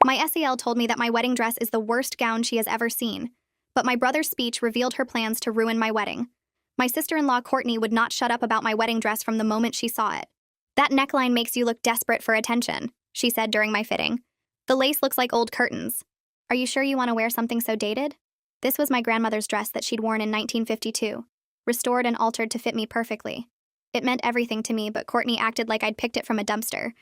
My SIL told me that my wedding dress is the worst gown she has ever seen, but my brother's speech revealed her plans to ruin my wedding. My sister-in-law Courtney would not shut up about my wedding dress from the moment she saw it. "That neckline makes you look desperate for attention," she said during my fitting. "The lace looks like old curtains. Are you sure you want to wear something so dated?" This was my grandmother's dress that she'd worn in 1952, restored and altered to fit me perfectly. It meant everything to me, but Courtney acted like I'd picked it from a dumpster.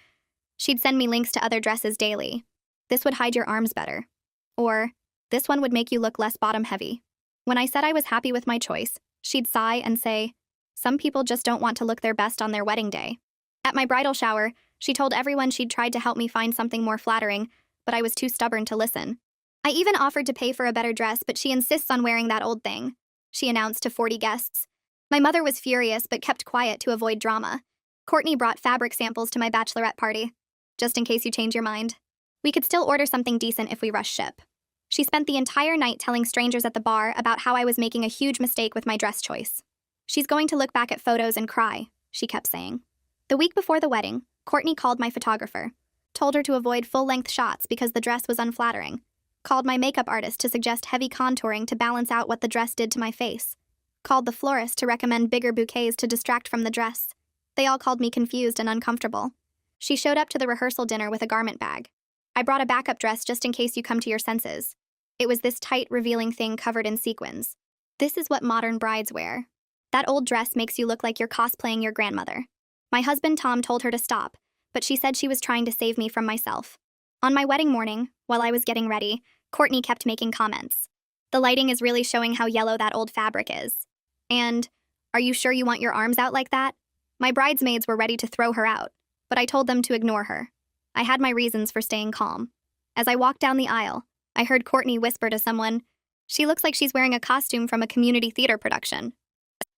She'd send me links to other dresses daily. "This would hide your arms better." Or, "This one would make you look less bottom-heavy." When I said I was happy with my choice, she'd sigh and say, "Some people just don't want to look their best on their wedding day." At my bridal shower, she told everyone she'd tried to help me find something more flattering, but I was too stubborn to listen. "I even offered to pay for a better dress, but she insists on wearing that old thing," she announced to 40 guests. My mother was furious but kept quiet to avoid drama. Courtney brought fabric samples to my bachelorette party, just in case you change your mind. We could still order something decent if we rush ship. She spent the entire night telling strangers at the bar about how I was making a huge mistake with my dress choice. "She's going to look back at photos and cry," she kept saying. The week before the wedding, Courtney called my photographer, told her to avoid full-length shots because the dress was unflattering, called my makeup artist to suggest heavy contouring to balance out what the dress did to my face, called the florist to recommend bigger bouquets to distract from the dress. They all called me confused and uncomfortable. She showed up to the rehearsal dinner with a garment bag. "I brought a backup dress just in case you come to your senses." It was this tight, revealing thing covered in sequins. This is what modern brides wear. That old dress makes you look like you're cosplaying your grandmother. My husband Tom told her to stop, but she said she was trying to save me from myself. On my wedding morning, while I was getting ready, Courtney kept making comments. "The lighting is really showing how yellow that old fabric is." And, "Are you sure you want your arms out like that?" My bridesmaids were ready to throw her out, but I told them to ignore her. I had my reasons for staying calm. As I walked down the aisle, I heard Courtney whisper to someone, "She looks like she's wearing a costume from a community theater production."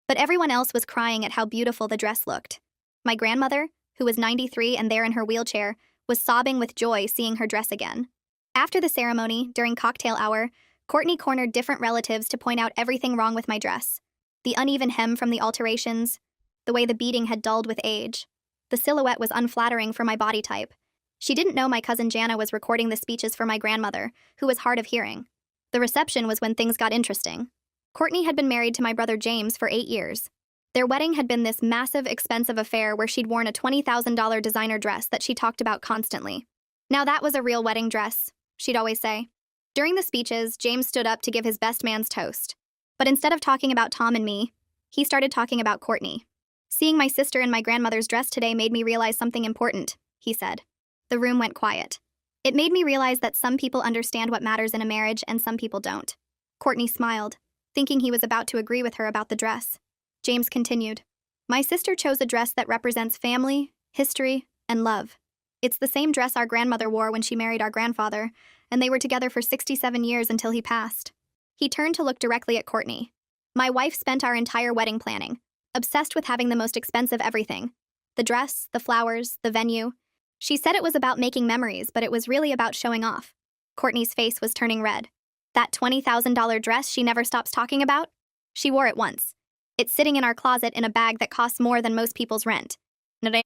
But everyone else was crying at how beautiful the dress looked. My grandmother, who was 93 and there in her wheelchair, was sobbing with joy seeing her dress again. After the ceremony, during cocktail hour, Courtney cornered different relatives to point out everything wrong with my dress. The uneven hem from the alterations, the way the beading had dulled with age. The silhouette was unflattering for my body type. She didn't know my cousin Jana was recording the speeches for my grandmother, who was hard of hearing. The reception was when things got interesting. Courtney had been married to my brother James for 8 years. Their wedding had been this massive, expensive affair where she'd worn a $20,000 designer dress that she talked about constantly. "Now that was a real wedding dress," she'd always say. During the speeches, James stood up to give his best man's toast. But instead of talking about Tom and me, he started talking about Courtney. "Seeing my sister in my grandmother's dress today made me realize something important," he said. The room went quiet. "It made me realize that some people understand what matters in a marriage and some people don't." Courtney smiled, thinking he was about to agree with her about the dress. James continued, "My sister chose a dress that represents family, history, and love. It's the same dress our grandmother wore when she married our grandfather, and they were together for 67 years until he passed." He turned to look directly at Courtney. "My wife spent our entire wedding planning, obsessed with having the most expensive everything. The dress, the flowers, the venue. She said it was about making memories, but it was really about showing off." Courtney's face was turning red. "That $20,000 dress she never stops talking about? She wore it once. It's sitting in our closet in a bag that costs more than most people's rent.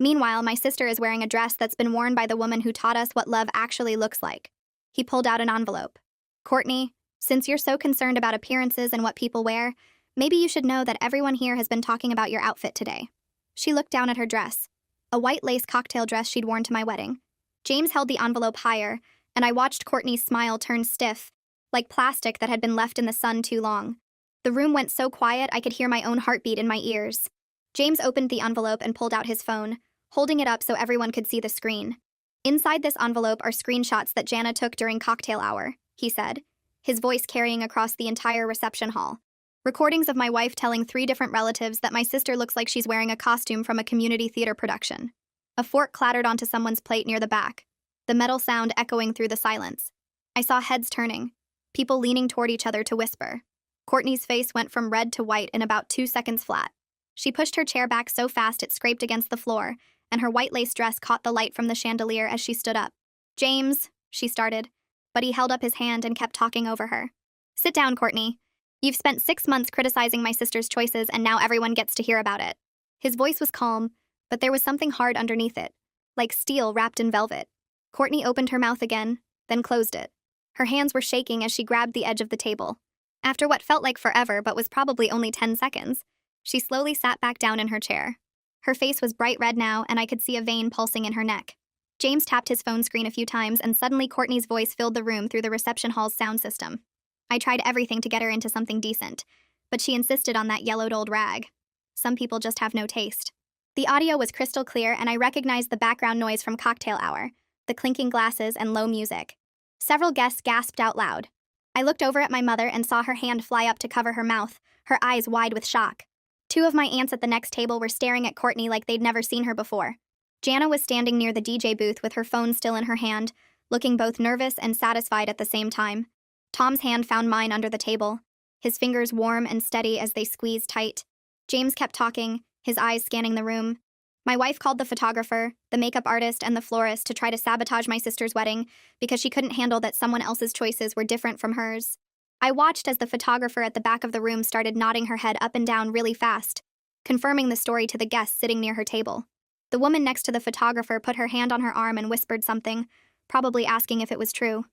Meanwhile, my sister is wearing a dress that's been worn by the woman who taught us what love actually looks like." He pulled out an envelope. "Courtney, since you're so concerned about appearances and what people wear, maybe you should know that everyone here has been talking about your outfit today." She looked down at her dress, a white lace cocktail dress she'd worn to my wedding. James held the envelope higher, and I watched Courtney's smile turn stiff, like plastic that had been left in the sun too long. The room went so quiet I could hear my own heartbeat in my ears. James opened the envelope and pulled out his phone, holding it up so everyone could see the screen. "Inside this envelope are screenshots that Jana took during cocktail hour," he said, his voice carrying across the entire reception hall. "Recordings of my wife telling 3 different relatives that my sister looks like she's wearing a costume from a community theater production." A fork clattered onto someone's plate near the back, the metal sound echoing through the silence. I saw heads turning, people leaning toward each other to whisper. Courtney's face went from red to white in about 2 seconds flat. She pushed her chair back so fast it scraped against the floor, and her white lace dress caught the light from the chandelier as she stood up. "James," she started, but he held up his hand and kept talking over her. "Sit down, Courtney. You've spent 6 months criticizing my sister's choices, and now everyone gets to hear about it." His voice was calm, but there was something hard underneath it, like steel wrapped in velvet. Courtney opened her mouth again, then closed it. Her hands were shaking as she grabbed the edge of the table. After what felt like forever but was probably only 10 seconds, she slowly sat back down in her chair. Her face was bright red now, and I could see a vein pulsing in her neck. James tapped his phone screen a few times, and suddenly Courtney's voice filled the room through the reception hall's sound system. I tried everything to get her into something decent, but she insisted on that yellowed old rag. Some people just have no taste. The audio was crystal clear, and I recognized the background noise from cocktail hour, the clinking glasses and low music. Several guests gasped out loud. I looked over at my mother and saw her hand fly up to cover her mouth, her eyes wide with shock. Two of my aunts at the next table were staring at Courtney like they'd never seen her before. Jana was standing near the DJ booth with her phone still in her hand, looking both nervous and satisfied at the same time. Tom's hand found mine under the table, his fingers warm and steady as they squeezed tight. James kept talking, his eyes scanning the room. My wife called the photographer, the makeup artist, and the florist to try to sabotage my sister's wedding because she couldn't handle that someone else's choices were different from hers. I watched as the photographer at the back of the room started nodding her head up and down really fast, confirming the story to the guests sitting near her table. The woman next to the photographer put her hand on her arm and whispered something, probably asking if it was true.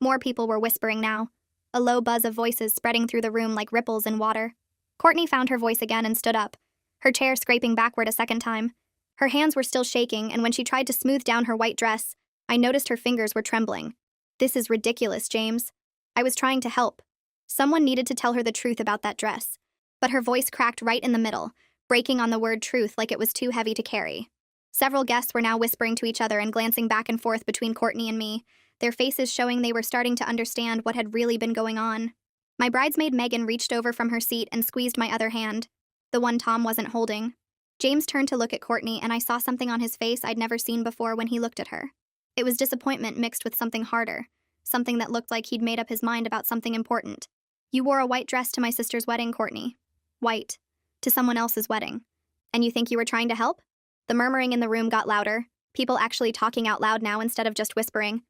More people were whispering now, a low buzz of voices spreading through the room like ripples in water. Courtney found her voice again and stood up, her chair scraping backward a second time. Her hands were still shaking, and when she tried to smooth down her white dress, I noticed her fingers were trembling. This is ridiculous, James. I was trying to help. Someone needed to tell her the truth about that dress. But her voice cracked right in the middle, breaking on the word truth like it was too heavy to carry. Several guests were now whispering to each other and glancing back and forth between Courtney and me, their faces showing they were starting to understand what had really been going on. My bridesmaid Megan reached over from her seat and squeezed my other hand, the one Tom wasn't holding. James turned to look at Courtney, and I saw something on his face I'd never seen before when he looked at her. It was disappointment mixed with something harder, something that looked like he'd made up his mind about something important. You wore a white dress to my sister's wedding, Courtney. White. To someone else's wedding. And you think you were trying to help? The murmuring in the room got louder, people actually talking out loud now instead of just whispering.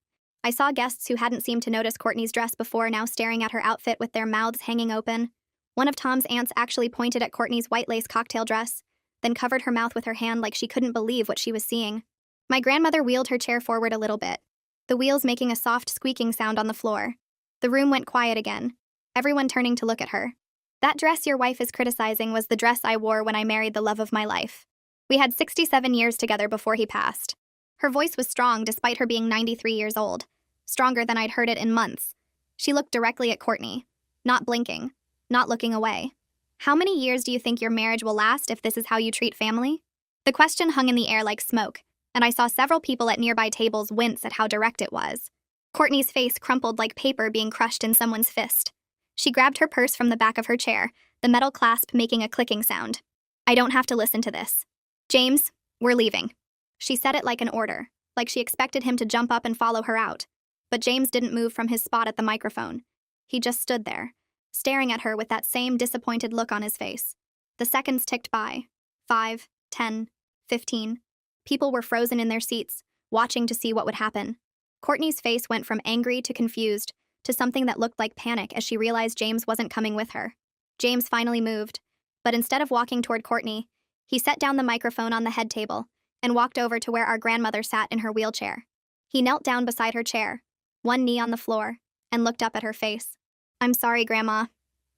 I saw guests who hadn't seemed to notice Courtney's dress before now staring at her outfit with their mouths hanging open. One of Tom's aunts actually pointed at Courtney's white lace cocktail dress, then covered her mouth with her hand like she couldn't believe what she was seeing. My grandmother wheeled her chair forward a little bit, the wheels making a soft squeaking sound on the floor. The room went quiet again, everyone turning to look at her. That dress your wife is criticizing was the dress I wore when I married the love of my life. We had 67 years together before he passed. Her voice was strong despite her being 93 years old, stronger than I'd heard it in months. She looked directly at Courtney, not blinking, not looking away. How many years do you think your marriage will last if this is how you treat family? The question hung in the air like smoke, and I saw several people at nearby tables wince at how direct it was. Courtney's face crumpled like paper being crushed in someone's fist. She grabbed her purse from the back of her chair, the metal clasp making a clicking sound. I don't have to listen to this. James, we're leaving. She said it like an order, like she expected him to jump up and follow her out. But James didn't move from his spot at the microphone. He just stood there, staring at her with that same disappointed look on his face. The seconds ticked by. 5, 10, 15. People were frozen in their seats, watching to see what would happen. Courtney's face went from angry to confused, to something that looked like panic as she realized James wasn't coming with her. James finally moved, but instead of walking toward Courtney, he set down the microphone on the head table and walked over to where our grandmother sat in her wheelchair. He knelt down beside her chair, one knee on the floor, and looked up at her face. I'm sorry, Grandma.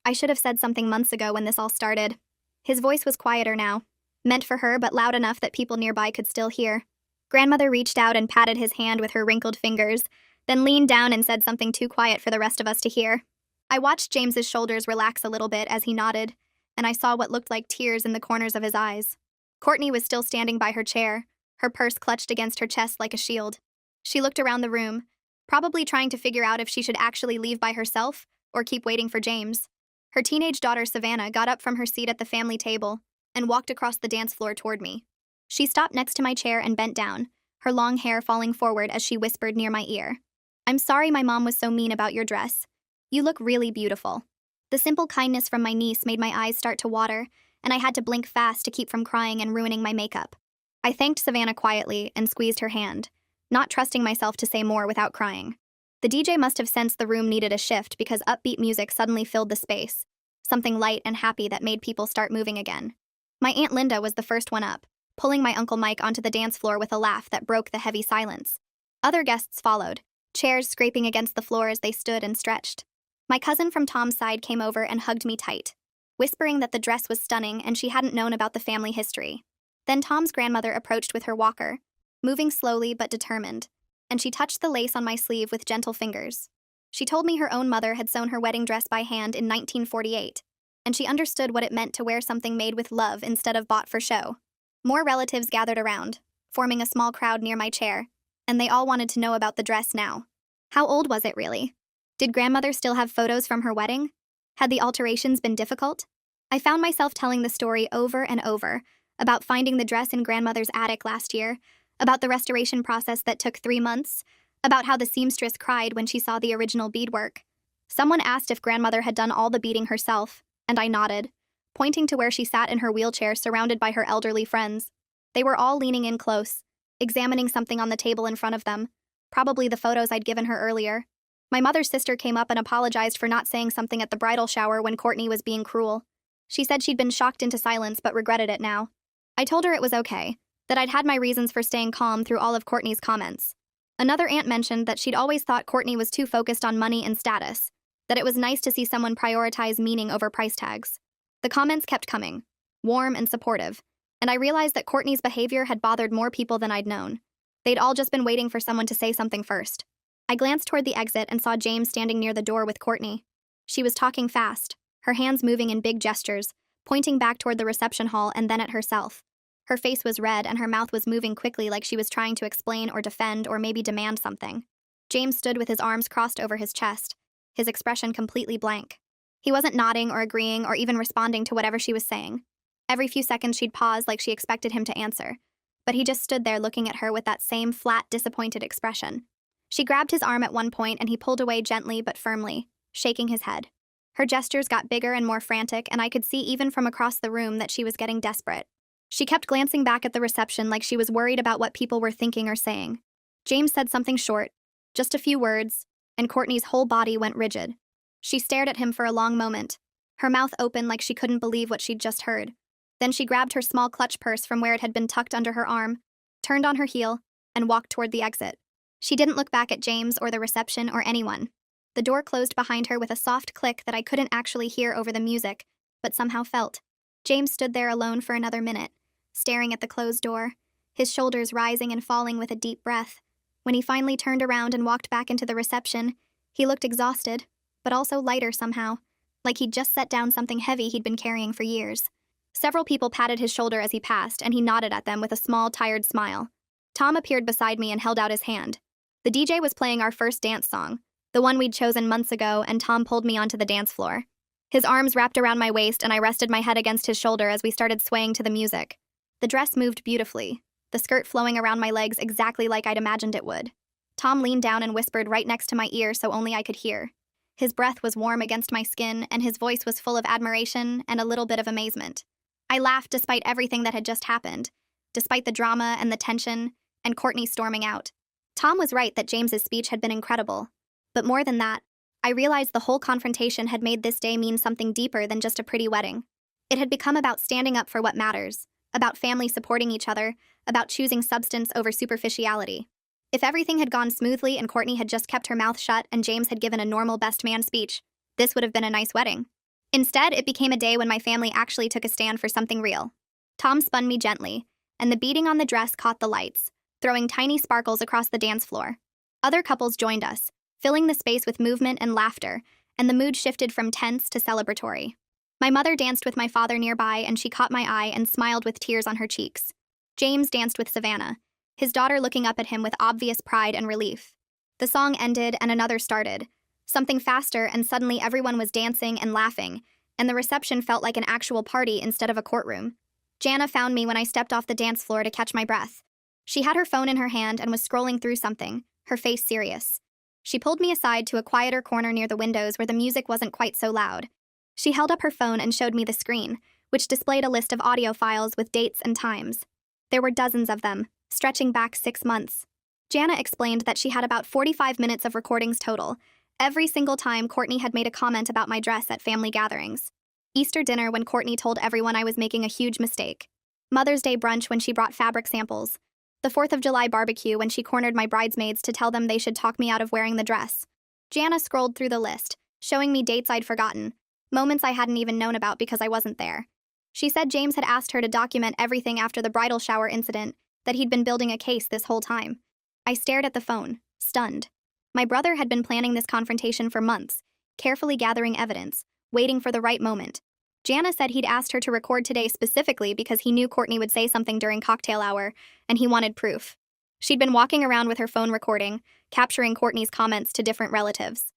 I should have said something months ago when this all started. His voice was quieter now, meant for her but loud enough that people nearby could still hear. Grandmother reached out and patted his hand with her wrinkled fingers, then leaned down and said something too quiet for the rest of us to hear. I watched James's shoulders relax a little bit as he nodded, and I saw what looked like tears in the corners of his eyes. Courtney was still standing by her chair, her purse clutched against her chest like a shield. She looked around the room, probably trying to figure out if she should actually leave by herself or keep waiting for James. Her teenage daughter Savannah got up from her seat at the family table and walked across the dance floor toward me. She stopped next to my chair and bent down, her long hair falling forward as she whispered near my ear. I'm sorry my mom was so mean about your dress. You look really beautiful. The simple kindness from my niece made my eyes start to water, and I had to blink fast to keep from crying and ruining my makeup. I thanked Savannah quietly and squeezed her hand, not trusting myself to say more without crying. The DJ must have sensed the room needed a shift because upbeat music suddenly filled the space, something light and happy that made people start moving again. My Aunt Linda was the first one up, pulling my Uncle Mike onto the dance floor with a laugh that broke the heavy silence. Other guests followed, chairs scraping against the floor as they stood and stretched. My cousin from Tom's side came over and hugged me tight, whispering that the dress was stunning and she hadn't known about the family history. Then Tom's grandmother approached with her walker, moving slowly but determined, and she touched the lace on my sleeve with gentle fingers. She told me her own mother had sewn her wedding dress by hand in 1948, and she understood what it meant to wear something made with love instead of bought for show. More relatives gathered around, forming a small crowd near my chair, and they all wanted to know about the dress now. How old was it really? Did grandmother still have photos from her wedding? Had the alterations been difficult? I found myself telling the story over and over, about finding the dress in grandmother's attic last year, about the restoration process that took 3 months, about how the seamstress cried when she saw the original beadwork. Someone asked if grandmother had done all the beading herself, and I nodded, pointing to where she sat in her wheelchair surrounded by her elderly friends. They were all leaning in close, examining something on the table in front of them, probably the photos I'd given her earlier. My mother's sister came up and apologized for not saying something at the bridal shower when Courtney was being cruel. She said she'd been shocked into silence but regretted it now. I told her it was okay, that I'd had my reasons for staying calm through all of Courtney's comments. Another aunt mentioned that she'd always thought Courtney was too focused on money and status, that it was nice to see someone prioritize meaning over price tags. The comments kept coming, warm and supportive, and I realized that Courtney's behavior had bothered more people than I'd known. They'd all just been waiting for someone to say something first. I glanced toward the exit and saw James standing near the door with Courtney. She was talking fast, her hands moving in big gestures, pointing back toward the reception hall and then at herself. Her face was red and her mouth was moving quickly like she was trying to explain or defend or maybe demand something. James stood with his arms crossed over his chest, his expression completely blank. He wasn't nodding or agreeing or even responding to whatever she was saying. Every few seconds she'd pause like she expected him to answer, but he just stood there looking at her with that same flat, disappointed expression. She grabbed his arm at one point and he pulled away gently but firmly, shaking his head. Her gestures got bigger and more frantic, and I could see even from across the room that she was getting desperate. She kept glancing back at the reception like she was worried about what people were thinking or saying. James said something short, just a few words, and Courtney's whole body went rigid. She stared at him for a long moment, her mouth open like she couldn't believe what she'd just heard. Then she grabbed her small clutch purse from where it had been tucked under her arm, turned on her heel, and walked toward the exit. She didn't look back at James or the reception or anyone. The door closed behind her with a soft click that I couldn't actually hear over the music, but somehow felt. James stood there alone for another minute, staring at the closed door, his shoulders rising and falling with a deep breath. When he finally turned around and walked back into the reception, he looked exhausted, but also lighter somehow, like he'd just set down something heavy he'd been carrying for years. Several people patted his shoulder as he passed, and he nodded at them with a small, tired smile. Tom appeared beside me and held out his hand. The DJ was playing our first dance song, the one we'd chosen months ago, and Tom pulled me onto the dance floor. His arms wrapped around my waist, and I rested my head against his shoulder as we started swaying to the music. The dress moved beautifully, the skirt flowing around my legs exactly like I'd imagined it would. Tom leaned down and whispered right next to my ear so only I could hear. His breath was warm against my skin, and his voice was full of admiration and a little bit of amazement. I laughed despite everything that had just happened, despite the drama and the tension, and Courtney storming out. Tom was right that James's speech had been incredible. But more than that, I realized the whole confrontation had made this day mean something deeper than just a pretty wedding. It had become about standing up for what matters, about family supporting each other, about choosing substance over superficiality. If everything had gone smoothly and Courtney had just kept her mouth shut and James had given a normal best man speech, this would have been a nice wedding. Instead, it became a day when my family actually took a stand for something real. Tom spun me gently, and the beading on the dress caught the lights, throwing tiny sparkles across the dance floor. Other couples joined us, filling the space with movement and laughter, and the mood shifted from tense to celebratory. My mother danced with my father nearby, and she caught my eye and smiled with tears on her cheeks. James danced with Savannah, his daughter looking up at him with obvious pride and relief. The song ended and another started, something faster, and suddenly everyone was dancing and laughing, and the reception felt like an actual party instead of a courtroom. Jana found me when I stepped off the dance floor to catch my breath. She had her phone in her hand and was scrolling through something, her face serious. She pulled me aside to a quieter corner near the windows where the music wasn't quite so loud. She held up her phone and showed me the screen, which displayed a list of audio files with dates and times. There were dozens of them, stretching back 6 months. Jana explained that she had about 45 minutes of recordings total, every single time Courtney had made a comment about my dress at family gatherings. Easter dinner when Courtney told everyone I was making a huge mistake. Mother's Day brunch when she brought fabric samples. The 4th of July barbecue when she cornered my bridesmaids to tell them they should talk me out of wearing the dress. Jana scrolled through the list, showing me dates I'd forgotten, moments I hadn't even known about because I wasn't there. She said James had asked her to document everything after the bridal shower incident, that he'd been building a case this whole time. I stared at the phone, stunned. My brother had been planning this confrontation for months, carefully gathering evidence, waiting for the right moment. Jana said he'd asked her to record today specifically because he knew Courtney would say something during cocktail hour, and he wanted proof. She'd been walking around with her phone recording, capturing Courtney's comments to different relatives.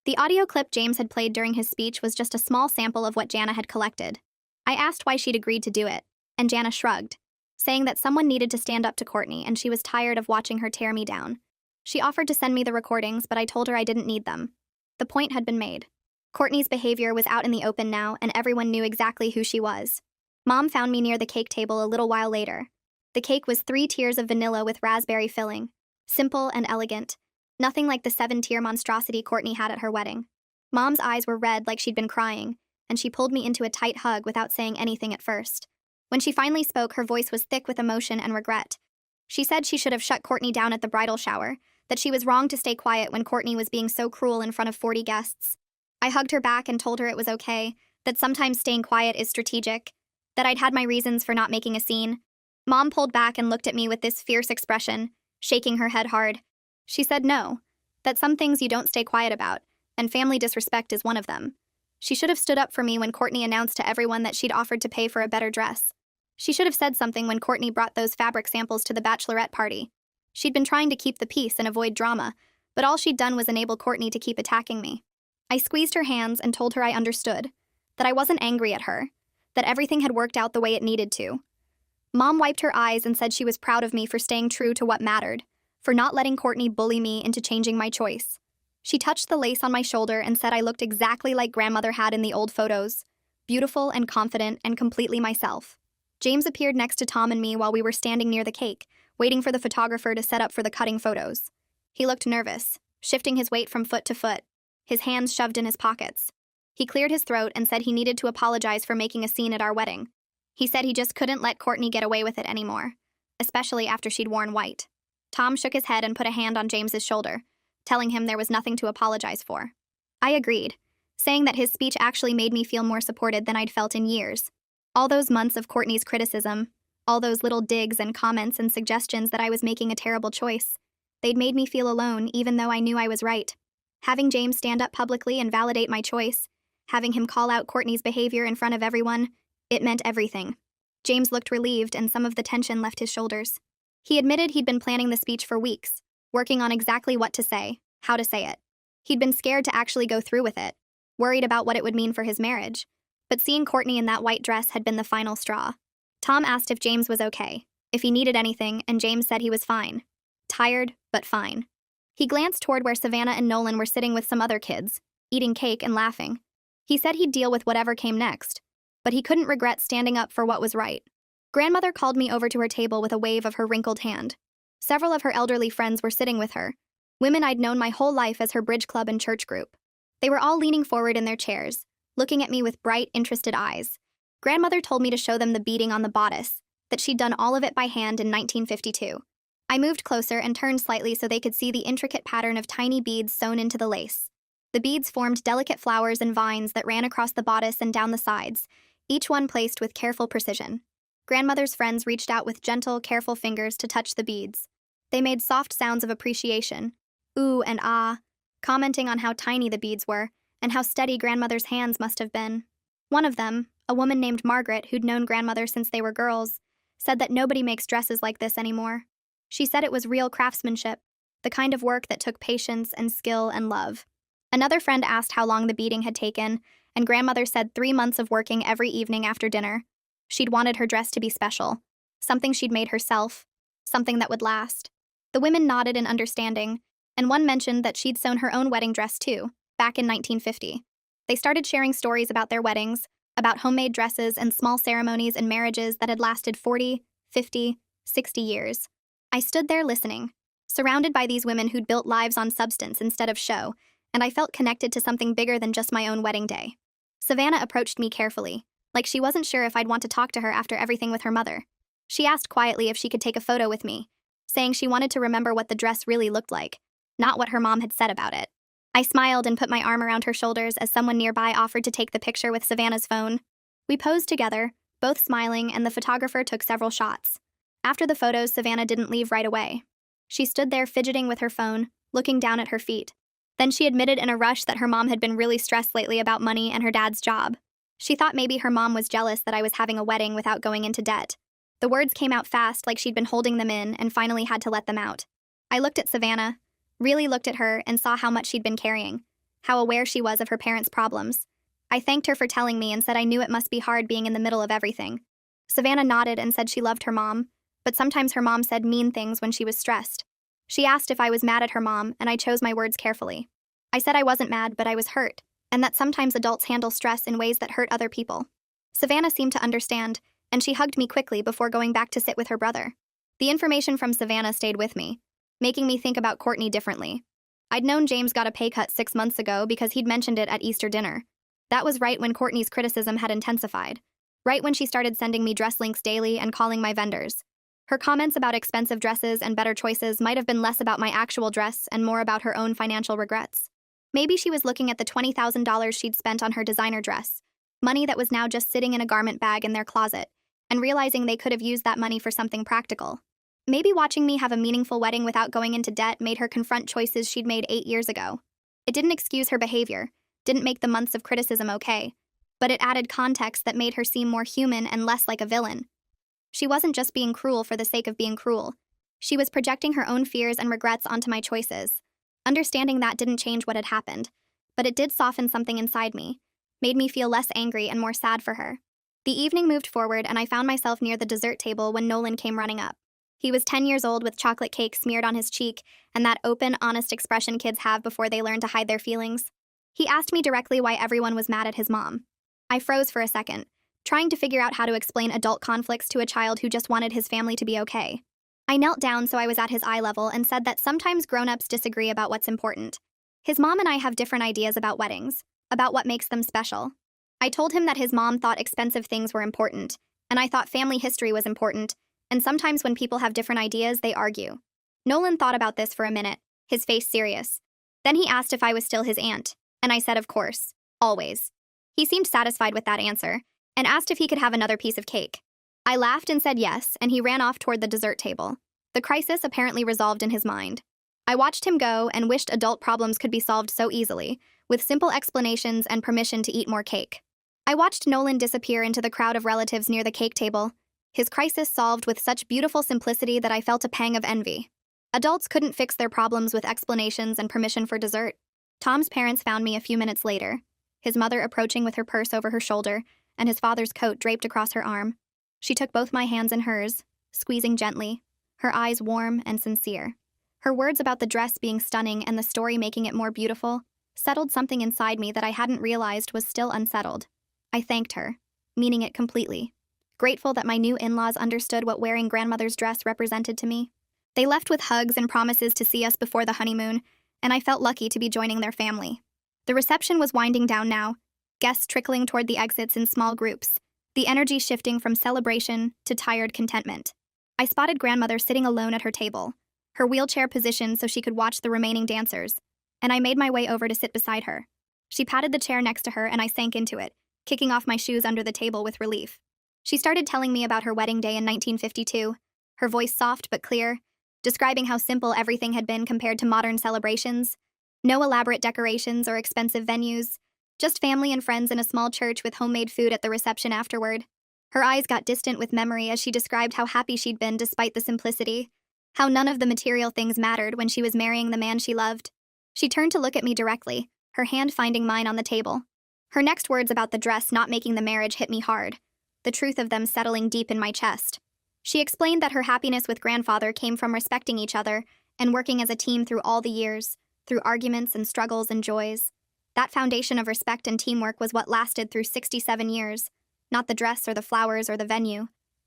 The audio clip James had played during his speech was just a small sample of what Jana had collected. I asked why she'd agreed to do it, and Jana shrugged, saying that someone needed to stand up to Courtney and she was tired of watching her tear me down. She offered to send me the recordings, but I told her I didn't need them. The point had been made. Courtney's behavior was out in the open now, and everyone knew exactly who she was. Mom found me near the cake table a little while later. The cake was 3 tiers of vanilla with raspberry filling. Simple and elegant. Nothing like the 7-tier monstrosity Courtney had at her wedding. Mom's eyes were red like she'd been crying, and she pulled me into a tight hug without saying anything at first. When she finally spoke, her voice was thick with emotion and regret. She said she should have shut Courtney down at the bridal shower, that she was wrong to stay quiet when Courtney was being so cruel in front of 40 guests. I hugged her back and told her it was okay, that sometimes staying quiet is strategic, that I'd had my reasons for not making a scene. Mom pulled back and looked at me with this fierce expression, shaking her head hard. She said no, that some things you don't stay quiet about, and family disrespect is one of them. She should have stood up for me when Courtney announced to everyone that she'd offered to pay for a better dress. She should have said something when Courtney brought those fabric samples to the bachelorette party. She'd been trying to keep the peace and avoid drama, but all she'd done was enable Courtney to keep attacking me. I squeezed her hands and told her I understood, that I wasn't angry at her, that everything had worked out the way it needed to. Mom wiped her eyes and said she was proud of me for staying true to what mattered, for not letting Courtney bully me into changing my choice. She touched the lace on my shoulder and said I looked exactly like grandmother had in the old photos, beautiful and confident and completely myself. James appeared next to Tom and me while we were standing near the cake, waiting for the photographer to set up for the cutting photos. He looked nervous, shifting his weight from foot to foot, his hands shoved in his pockets. He cleared his throat and said he needed to apologize for making a scene at our wedding. He said he just couldn't let Courtney get away with it anymore, especially after she'd worn white. Tom shook his head and put a hand on James's shoulder, telling him there was nothing to apologize for. I agreed, saying that his speech actually made me feel more supported than I'd felt in years. All those months of Courtney's criticism, all those little digs and comments and suggestions that I was making a terrible choice, they'd made me feel alone even though I knew I was right. Having James stand up publicly and validate my choice, having him call out Courtney's behavior in front of everyone, it meant everything. James looked relieved and some of the tension left his shoulders. He admitted he'd been planning the speech for weeks, working on exactly what to say, how to say it. He'd been scared to actually go through with it, worried about what it would mean for his marriage. But seeing Courtney in that white dress had been the final straw. Tom asked if James was okay, if he needed anything, and James said he was fine. Tired, but fine. He glanced toward where Savannah and Nolan were sitting with some other kids, eating cake and laughing. He said he'd deal with whatever came next, but he couldn't regret standing up for what was right. Grandmother called me over to her table with a wave of her wrinkled hand. Several of her elderly friends were sitting with her, women I'd known my whole life as her bridge club and church group. They were all leaning forward in their chairs, looking at me with bright, interested eyes. Grandmother told me to show them the beading on the bodice, that she'd done all of it by hand in 1952. I moved closer and turned slightly so they could see the intricate pattern of tiny beads sewn into the lace. The beads formed delicate flowers and vines that ran across the bodice and down the sides, each one placed with careful precision. Grandmother's friends reached out with gentle, careful fingers to touch the beads. They made soft sounds of appreciation, ooh and ah, commenting on how tiny the beads were and how steady Grandmother's hands must have been. One of them, a woman named Margaret who'd known Grandmother since they were girls, said that nobody makes dresses like this anymore. She said it was real craftsmanship, the kind of work that took patience and skill and love. Another friend asked how long the beading had taken, and Grandmother said 3 months of working every evening after dinner. She'd wanted her dress to be special, something she'd made herself, something that would last. The women nodded in understanding, and one mentioned that she'd sewn her own wedding dress too, back in 1950. They started sharing stories about their weddings, about homemade dresses and small ceremonies and marriages that had lasted 40, 50, 60 years. I stood there listening, surrounded by these women who'd built lives on substance instead of show, and I felt connected to something bigger than just my own wedding day. Savannah approached me carefully, like she wasn't sure if I'd want to talk to her after everything with her mother. She asked quietly if she could take a photo with me, saying she wanted to remember what the dress really looked like, not what her mom had said about it. I smiled and put my arm around her shoulders as someone nearby offered to take the picture with Savannah's phone. We posed together, both smiling, and the photographer took several shots. After the photos, Savannah didn't leave right away. She stood there fidgeting with her phone, looking down at her feet. Then she admitted in a rush that her mom had been really stressed lately about money and her dad's job. She thought maybe her mom was jealous that I was having a wedding without going into debt. The words came out fast, like she'd been holding them in and finally had to let them out. I looked at Savannah, really looked at her, and saw how much she'd been carrying, how aware she was of her parents' problems. I thanked her for telling me and said I knew it must be hard being in the middle of everything. Savannah nodded and said she loved her mom, but sometimes her mom said mean things when she was stressed. She asked if I was mad at her mom, and I chose my words carefully. I said I wasn't mad, but I was hurt, and that sometimes adults handle stress in ways that hurt other people. Savannah seemed to understand, and she hugged me quickly before going back to sit with her brother. The information from Savannah stayed with me, making me think about Courtney differently. I'd known James got a pay cut 6 months ago because he'd mentioned it at Easter dinner. That was right when Courtney's criticism had intensified, right when she started sending me dress links daily and calling my vendors. Her comments about expensive dresses and better choices might have been less about my actual dress and more about her own financial regrets. Maybe she was looking at the $20,000 she'd spent on her designer dress, money that was now just sitting in a garment bag in their closet, and realizing they could have used that money for something practical. Maybe watching me have a meaningful wedding without going into debt made her confront choices she'd made 8 years ago. It didn't excuse her behavior, didn't make the months of criticism okay, but it added context that made her seem more human and less like a villain. She wasn't just being cruel for the sake of being cruel. She was projecting her own fears and regrets onto my choices. Understanding that didn't change what had happened, but it did soften something inside me, made me feel less angry and more sad for her. The evening moved forward and I found myself near the dessert table when Nolan came running up. He was 10 years old with chocolate cake smeared on his cheek and that open, honest expression kids have before they learn to hide their feelings. He asked me directly why everyone was mad at his mom. I froze for a second, trying to figure out how to explain adult conflicts to a child who just wanted his family to be okay. I knelt down so I was at his eye level and said that sometimes grown-ups disagree about what's important. His mom and I have different ideas about weddings, about what makes them special. I told him that his mom thought expensive things were important, and I thought family history was important, and sometimes when people have different ideas, they argue. Nolan thought about this for a minute, his face serious. Then he asked if I was still his aunt, and I said of course, always. He seemed satisfied with that answer, and asked if he could have another piece of cake. I laughed and said yes, and he ran off toward the dessert table. The crisis apparently resolved in his mind. I watched him go and wished adult problems could be solved so easily, with simple explanations and permission to eat more cake. I watched Nolan disappear into the crowd of relatives near the cake table, his crisis solved with such beautiful simplicity that I felt a pang of envy. Adults couldn't fix their problems with explanations and permission for dessert. Tom's parents found me a few minutes later, his mother approaching with her purse over her shoulder and his father's coat draped across her arm. She took both my hands in hers, squeezing gently, her eyes warm and sincere. Her words about the dress being stunning and the story making it more beautiful settled something inside me that I hadn't realized was still unsettled. I thanked her, meaning it completely. Grateful that my new in-laws understood what wearing grandmother's dress represented to me. They left with hugs and promises to see us before the honeymoon, and I felt lucky to be joining their family. The reception was winding down now, guests trickling toward the exits in small groups, the energy shifting from celebration to tired contentment. I spotted grandmother sitting alone at her table, her wheelchair positioned so she could watch the remaining dancers, and I made my way over to sit beside her. She patted the chair next to her and I sank into it, kicking off my shoes under the table with relief. She started telling me about her wedding day in 1952, her voice soft but clear, describing how simple everything had been compared to modern celebrations. No elaborate decorations or expensive venues, just family and friends in a small church with homemade food at the reception afterward. Her eyes got distant with memory as she described how happy she'd been despite the simplicity, how none of the material things mattered when she was marrying the man she loved. She turned to look at me directly, her hand finding mine on the table. Her next words about the dress not making the marriage hit me hard, the truth of them settling deep in my chest. She explained that her happiness with grandfather came from respecting each other and working as a team through all the years, through arguments and struggles and joys. That foundation of respect and teamwork was what lasted through 67 years, not the dress or the flowers or the venue.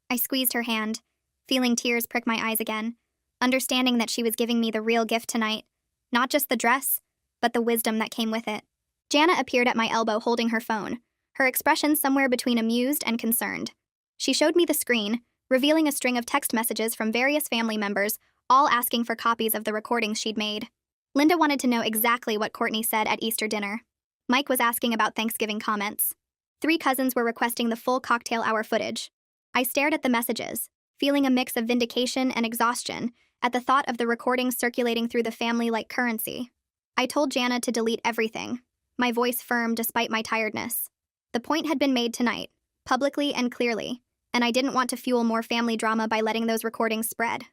I squeezed her hand, feeling tears prick my eyes again, understanding that she was giving me the real gift tonight, not just the dress, but the wisdom that came with it. Jana appeared at my elbow holding her phone, her expression somewhere between amused and concerned. She showed me the screen, revealing a string of text messages from various family members, all asking for copies of the recordings she'd made. Linda wanted to know exactly what Courtney said at Easter dinner. Mike was asking about Thanksgiving comments. 3 cousins were requesting the full cocktail hour footage. I stared at the messages, feeling a mix of vindication and exhaustion at the thought of the recordings circulating through the family like currency. I told Jana to delete everything, my voice firm despite my tiredness. The point had been made tonight, publicly and clearly, and I didn't want to fuel more family drama by letting those recordings spread.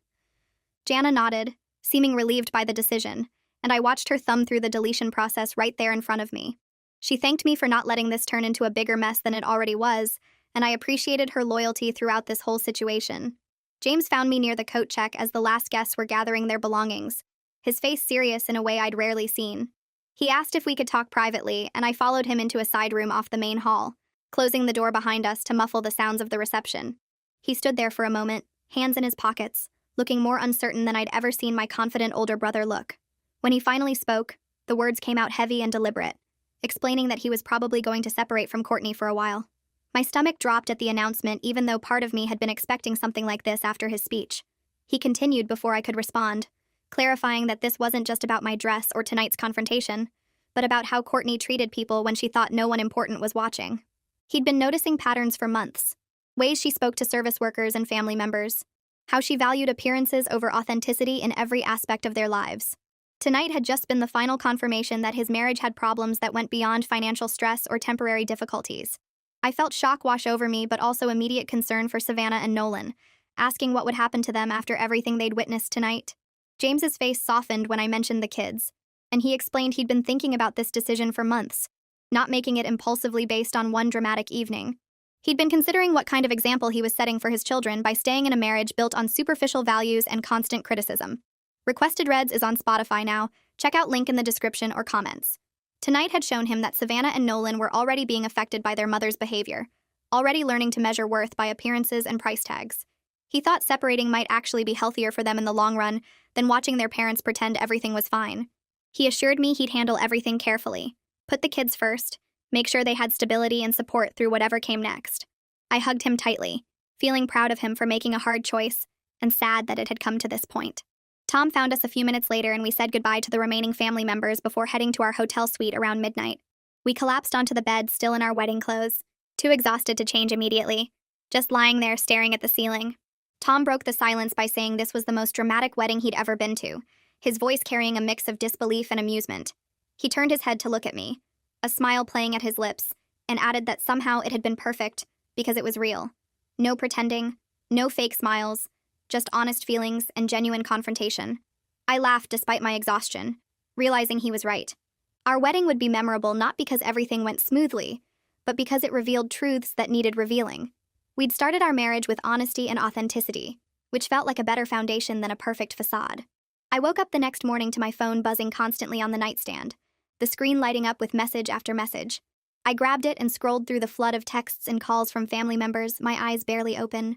Jana nodded, seeming relieved by the decision, and I watched her thumb through the deletion process right there in front of me. She thanked me for not letting this turn into a bigger mess than it already was, and I appreciated her loyalty throughout this whole situation. James found me near the coat check as the last guests were gathering their belongings, his face serious in a way I'd rarely seen. He asked if we could talk privately, and I followed him into a side room off the main hall, closing the door behind us to muffle the sounds of the reception. He stood there for a moment, hands in his pockets, looking more uncertain than I'd ever seen my confident older brother look. When he finally spoke, the words came out heavy and deliberate, explaining that he was probably going to separate from Courtney for a while. My stomach dropped at the announcement, even though part of me had been expecting something like this after his speech. He continued before I could respond, clarifying that this wasn't just about my dress or tonight's confrontation, but about how Courtney treated people when she thought no one important was watching. He'd been noticing patterns for months, ways she spoke to service workers and family members, how she valued appearances over authenticity in every aspect of their lives. Tonight had just been the final confirmation that his marriage had problems that went beyond financial stress or temporary difficulties. I felt shock wash over me, but also immediate concern for Savannah and Nolan, asking what would happen to them after everything they'd witnessed tonight. James's face softened when I mentioned the kids, and he explained he'd been thinking about this decision for months, not making it impulsively based on one dramatic evening. He'd been considering what kind of example he was setting for his children by staying in a marriage built on superficial values and constant criticism. Requested Reds is on Spotify now. Check out link in the description or comments. Tonight had shown him that Savannah and Nolan were already being affected by their mother's behavior, already learning to measure worth by appearances and price tags. He thought separating might actually be healthier for them in the long run than watching their parents pretend everything was fine. He assured me he'd handle everything carefully, put the kids first, make sure they had stability and support through whatever came next. I hugged him tightly, feeling proud of him for making a hard choice, and sad that it had come to this point. Tom found us a few minutes later and we said goodbye to the remaining family members before heading to our hotel suite around midnight. We collapsed onto the bed, still in our wedding clothes, too exhausted to change immediately, just lying there staring at the ceiling. Tom broke the silence by saying this was the most dramatic wedding he'd ever been to, his voice carrying a mix of disbelief and amusement. He turned his head to look at me, a smile playing at his lips, and added that somehow it had been perfect because it was real. No pretending, no fake smiles, just honest feelings and genuine confrontation. I laughed despite my exhaustion, realizing he was right. Our wedding would be memorable not because everything went smoothly, but because it revealed truths that needed revealing. We'd started our marriage with honesty and authenticity, which felt like a better foundation than a perfect facade. I woke up the next morning to my phone buzzing constantly on the nightstand, the screen lighting up with message after message. I grabbed it and scrolled through the flood of texts and calls from family members, my eyes barely open.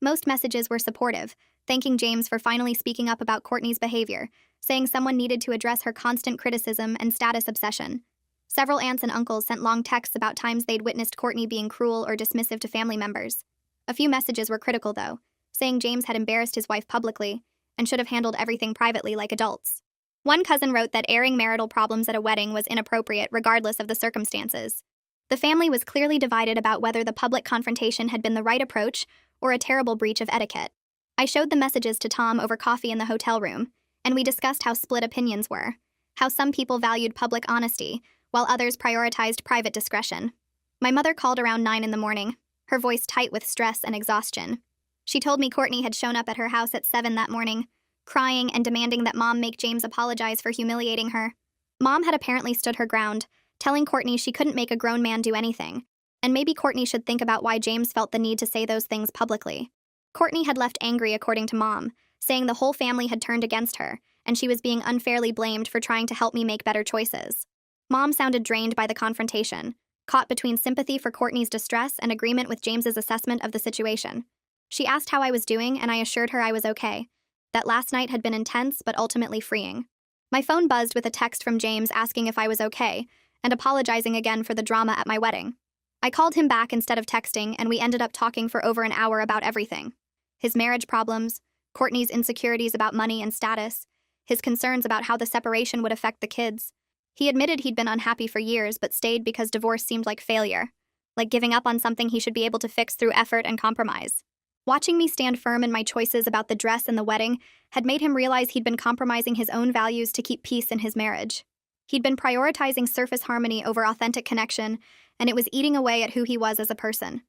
Most messages were supportive, thanking James for finally speaking up about Courtney's behavior, saying someone needed to address her constant criticism and status obsession. Several aunts and uncles sent long texts about times they'd witnessed Courtney being cruel or dismissive to family members. A few messages were critical, though, saying James had embarrassed his wife publicly and should have handled everything privately like adults. One cousin wrote that airing marital problems at a wedding was inappropriate regardless of the circumstances. The family was clearly divided about whether the public confrontation had been the right approach or a terrible breach of etiquette. I showed the messages to Tom over coffee in the hotel room, and we discussed how split opinions were, how some people valued public honesty, while others prioritized private discretion. My mother called around 9 in the morning, her voice tight with stress and exhaustion. She told me Courtney had shown up at her house at 7 that morning, crying and demanding that Mom make James apologize for humiliating her. Mom had apparently stood her ground, telling Courtney she couldn't make a grown man do anything, and maybe Courtney should think about why James felt the need to say those things publicly. Courtney had left angry, according to Mom, saying the whole family had turned against her, and she was being unfairly blamed for trying to help me make better choices. Mom sounded drained by the confrontation, caught between sympathy for Courtney's distress and agreement with James's assessment of the situation. She asked how I was doing, and I assured her I was okay, that last night had been intense but ultimately freeing. My phone buzzed with a text from James asking if I was okay, and apologizing again for the drama at my wedding. I called him back instead of texting, and we ended up talking for over an hour about everything. His marriage problems, Courtney's insecurities about money and status, his concerns about how the separation would affect the kids. He admitted he'd been unhappy for years but stayed because divorce seemed like failure, like giving up on something he should be able to fix through effort and compromise. Watching me stand firm in my choices about the dress and the wedding had made him realize he'd been compromising his own values to keep peace in his marriage. He'd been prioritizing surface harmony over authentic connection, and it was eating away at who he was as a person.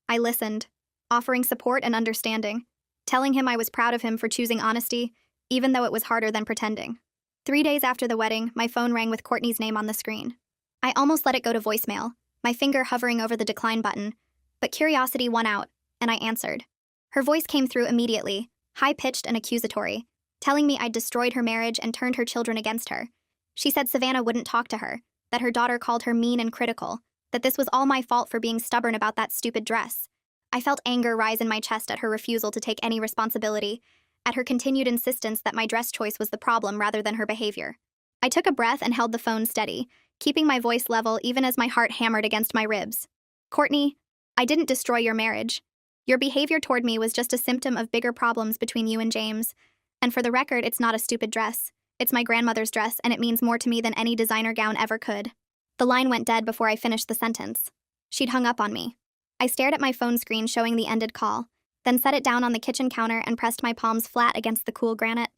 I listened, offering support and understanding, telling him I was proud of him for choosing honesty, even though it was harder than pretending. 3 days after the wedding, my phone rang with Courtney's name on the screen. I almost let it go to voicemail, my finger hovering over the decline button, but curiosity won out, and I answered. Her voice came through immediately, high-pitched and accusatory, telling me I'd destroyed her marriage and turned her children against her. She said Savannah wouldn't talk to her, that her daughter called her mean and critical, that this was all my fault for being stubborn about that stupid dress. I felt anger rise in my chest at her refusal to take any responsibility, at her continued insistence that my dress choice was the problem rather than her behavior. I took a breath and held the phone steady, keeping my voice level even as my heart hammered against my ribs. Courtney, I didn't destroy your marriage. Your behavior toward me was just a symptom of bigger problems between you and James. And for the record, it's not a stupid dress. It's my grandmother's dress, and it means more to me than any designer gown ever could. The line went dead before I finished the sentence. She'd hung up on me. I stared at my phone screen showing the ended call, then set it down on the kitchen counter and pressed my palms flat against the cool granite.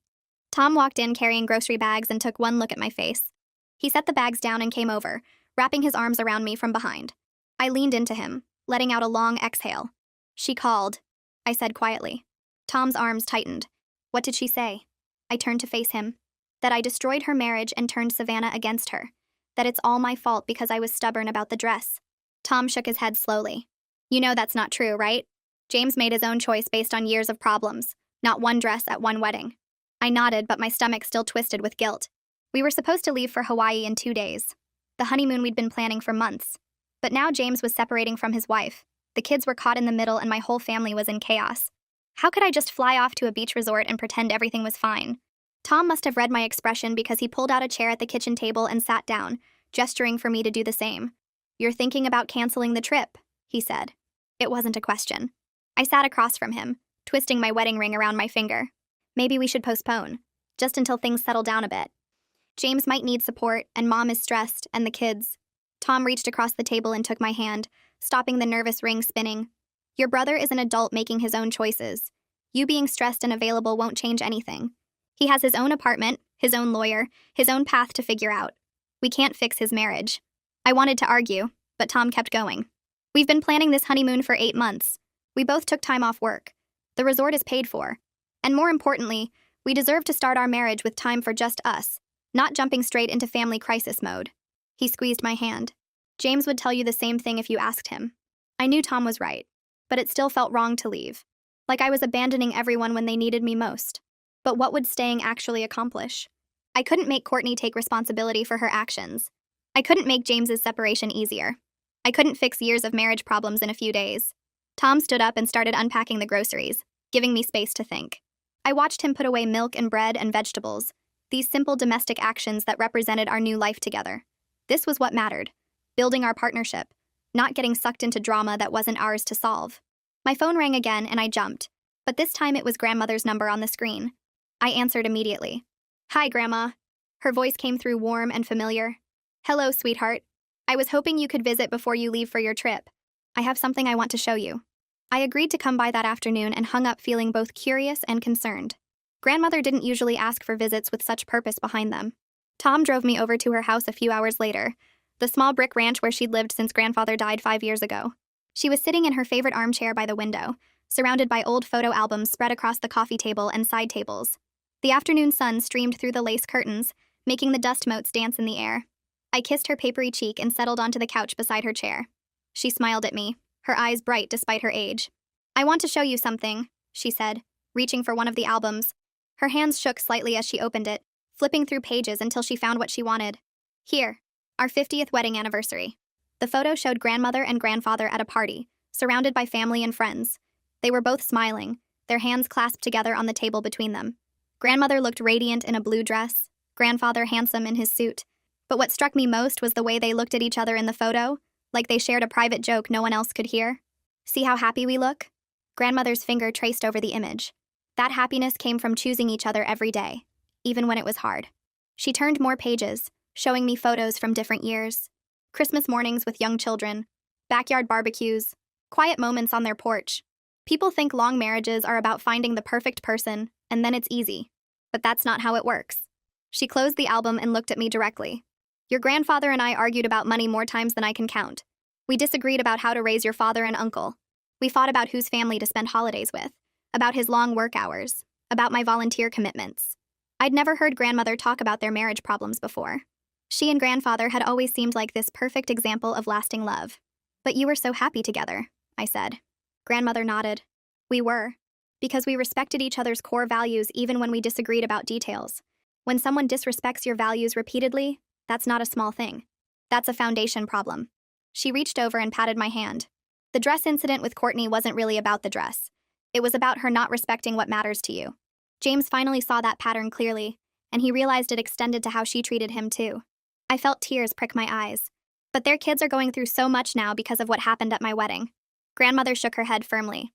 Tom walked in carrying grocery bags and took one look at my face. He set the bags down and came over, wrapping his arms around me from behind. I leaned into him, letting out a long exhale. She called, I said quietly. Tom's arms tightened. What did she say? I turned to face him. That I destroyed her marriage and turned Savannah against her. That it's all my fault because I was stubborn about the dress. Tom shook his head slowly. You know that's not true, right? James made his own choice based on years of problems, not one dress at one wedding. I nodded, but my stomach still twisted with guilt. We were supposed to leave for Hawaii in 2 days. The honeymoon we'd been planning for months. But now James was separating from his wife. The kids were caught in the middle and my whole family was in chaos. How could I just fly off to a beach resort and pretend everything was fine? Tom must have read my expression because he pulled out a chair at the kitchen table and sat down, gesturing for me to do the same. You're thinking about canceling the trip, he said. It wasn't a question. I sat across from him, twisting my wedding ring around my finger. Maybe we should postpone, just until things settle down a bit. James might need support, and Mom is stressed, and the kids. Tom reached across the table and took my hand, stopping the nervous ring spinning. Your brother is an adult making his own choices. You being stressed and available won't change anything. He has his own apartment, his own lawyer, his own path to figure out. We can't fix his marriage. I wanted to argue, but Tom kept going. We've been planning this honeymoon for 8 months. We both took time off work. The resort is paid for. And more importantly, we deserve to start our marriage with time for just us, not jumping straight into family crisis mode. He squeezed my hand. James would tell you the same thing if you asked him. I knew Tom was right, but it still felt wrong to leave. Like I was abandoning everyone when they needed me most. But what would staying actually accomplish? I couldn't make Courtney take responsibility for her actions. I couldn't make James's separation easier. I couldn't fix years of marriage problems in a few days. Tom stood up and started unpacking the groceries, giving me space to think. I watched him put away milk and bread and vegetables, these simple domestic actions that represented our new life together. This was what mattered. Building our partnership, not getting sucked into drama that wasn't ours to solve. My phone rang again and I jumped, but this time it was grandmother's number on the screen. I answered immediately. Hi, Grandma. Her voice came through warm and familiar. Hello, sweetheart. I was hoping you could visit before you leave for your trip. I have something I want to show you. I agreed to come by that afternoon and hung up feeling both curious and concerned. Grandmother didn't usually ask for visits with such purpose behind them. Tom drove me over to her house a few hours later, the small brick ranch where she'd lived since grandfather died 5 years ago. She was sitting in her favorite armchair by the window, surrounded by old photo albums spread across the coffee table and side tables. The afternoon sun streamed through the lace curtains, making the dust motes dance in the air. I kissed her papery cheek and settled onto the couch beside her chair. She smiled at me, her eyes bright despite her age. I want to show you something, she said, reaching for one of the albums. Her hands shook slightly as she opened it, flipping through pages until she found what she wanted. Here, our 50th wedding anniversary. The photo showed grandmother and grandfather at a party, surrounded by family and friends. They were both smiling, their hands clasped together on the table between them. Grandmother looked radiant in a blue dress, grandfather handsome in his suit. But what struck me most was the way they looked at each other in the photo, like they shared a private joke no one else could hear. See how happy we look? Grandmother's finger traced over the image. That happiness came from choosing each other every day, even when it was hard. She turned more pages, showing me photos from different years. Christmas mornings with young children, backyard barbecues, quiet moments on their porch. People think long marriages are about finding the perfect person, and then it's easy. But that's not how it works. She closed the album and looked at me directly. Your grandfather and I argued about money more times than I can count. We disagreed about how to raise your father and uncle. We fought about whose family to spend holidays with, about his long work hours, about my volunteer commitments. I'd never heard grandmother talk about their marriage problems before. She and grandfather had always seemed like this perfect example of lasting love. But you were so happy together, I said. Grandmother nodded. We were. Because we respected each other's core values even when we disagreed about details. When someone disrespects your values repeatedly, that's not a small thing. That's a foundation problem. She reached over and patted my hand. The dress incident with Courtney wasn't really about the dress. It was about her not respecting what matters to you. James finally saw that pattern clearly, and he realized it extended to how she treated him too. I felt tears prick my eyes. But their kids are going through so much now because of what happened at my wedding. Grandmother shook her head firmly.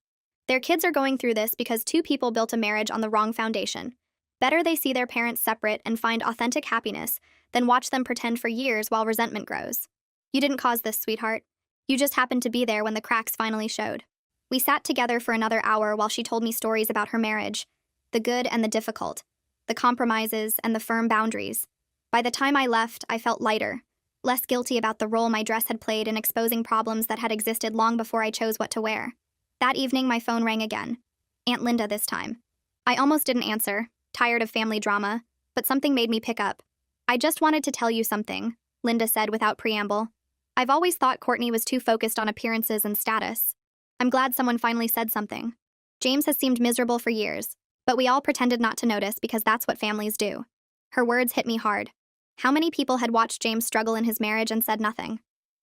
Their kids are going through this because two people built a marriage on the wrong foundation. Better they see their parents separate and find authentic happiness than watch them pretend for years while resentment grows. You didn't cause this, sweetheart. You just happened to be there when the cracks finally showed. We sat together for another hour while she told me stories about her marriage, the good and the difficult, the compromises and the firm boundaries. By the time I left, I felt lighter, less guilty about the role my dress had played in exposing problems that had existed long before I chose what to wear. That evening, my phone rang again. Aunt Linda this time. I almost didn't answer, tired of family drama, but something made me pick up. I just wanted to tell you something, Linda said without preamble. I've always thought Courtney was too focused on appearances and status. I'm glad someone finally said something. James has seemed miserable for years, but we all pretended not to notice because that's what families do. Her words hit me hard. How many people had watched James struggle in his marriage and said nothing?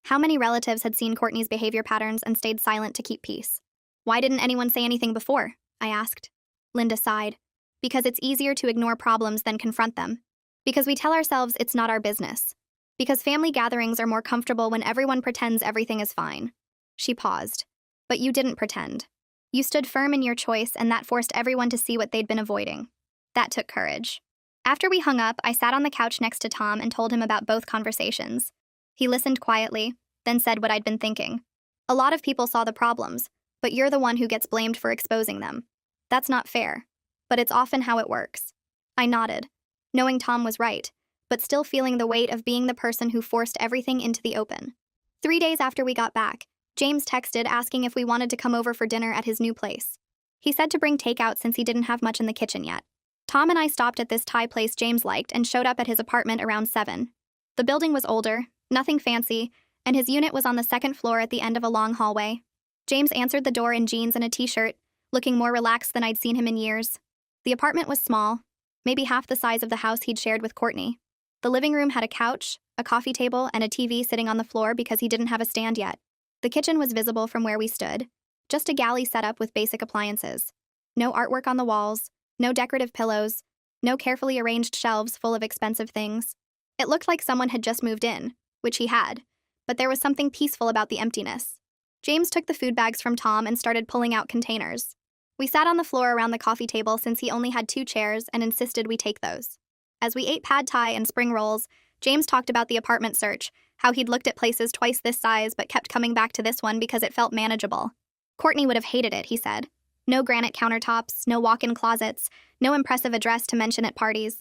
How many relatives had seen Courtney's behavior patterns and stayed silent to keep peace? Why didn't anyone say anything before? I asked. Linda sighed. Because it's easier to ignore problems than confront them. Because we tell ourselves it's not our business. Because family gatherings are more comfortable when everyone pretends everything is fine. She paused. But you didn't pretend. You stood firm in your choice, and that forced everyone to see what they'd been avoiding. That took courage. After we hung up, I sat on the couch next to Tom and told him about both conversations. He listened quietly, then said what I'd been thinking. A lot of people saw the problems, but you're the one who gets blamed for exposing them. That's not fair, but it's often how it works. I nodded, knowing Tom was right, but still feeling the weight of being the person who forced everything into the open. 3 days after we got back, James texted asking if we wanted to come over for dinner at his new place. He said to bring takeout since he didn't have much in the kitchen yet. Tom and I stopped at this Thai place James liked and showed up at his apartment around 7. The building was older, nothing fancy, and his unit was on the second floor at the end of a long hallway. James answered the door in jeans and a t-shirt, looking more relaxed than I'd seen him in years. The apartment was small, maybe half the size of the house he'd shared with Courtney. The living room had a couch, a coffee table, and a TV sitting on the floor because he didn't have a stand yet. The kitchen was visible from where we stood, just a galley set up with basic appliances. No artwork on the walls, no decorative pillows, no carefully arranged shelves full of expensive things. It looked like someone had just moved in, which he had, but there was something peaceful about the emptiness. James took the food bags from Tom and started pulling out containers. We sat on the floor around the coffee table since he only had 2 chairs and insisted we take those. As we ate pad thai and spring rolls, James talked about the apartment search, how he'd looked at places twice this size but kept coming back to this one because it felt manageable. Courtney would have hated it, he said. No granite countertops, no walk-in closets, no impressive address to mention at parties.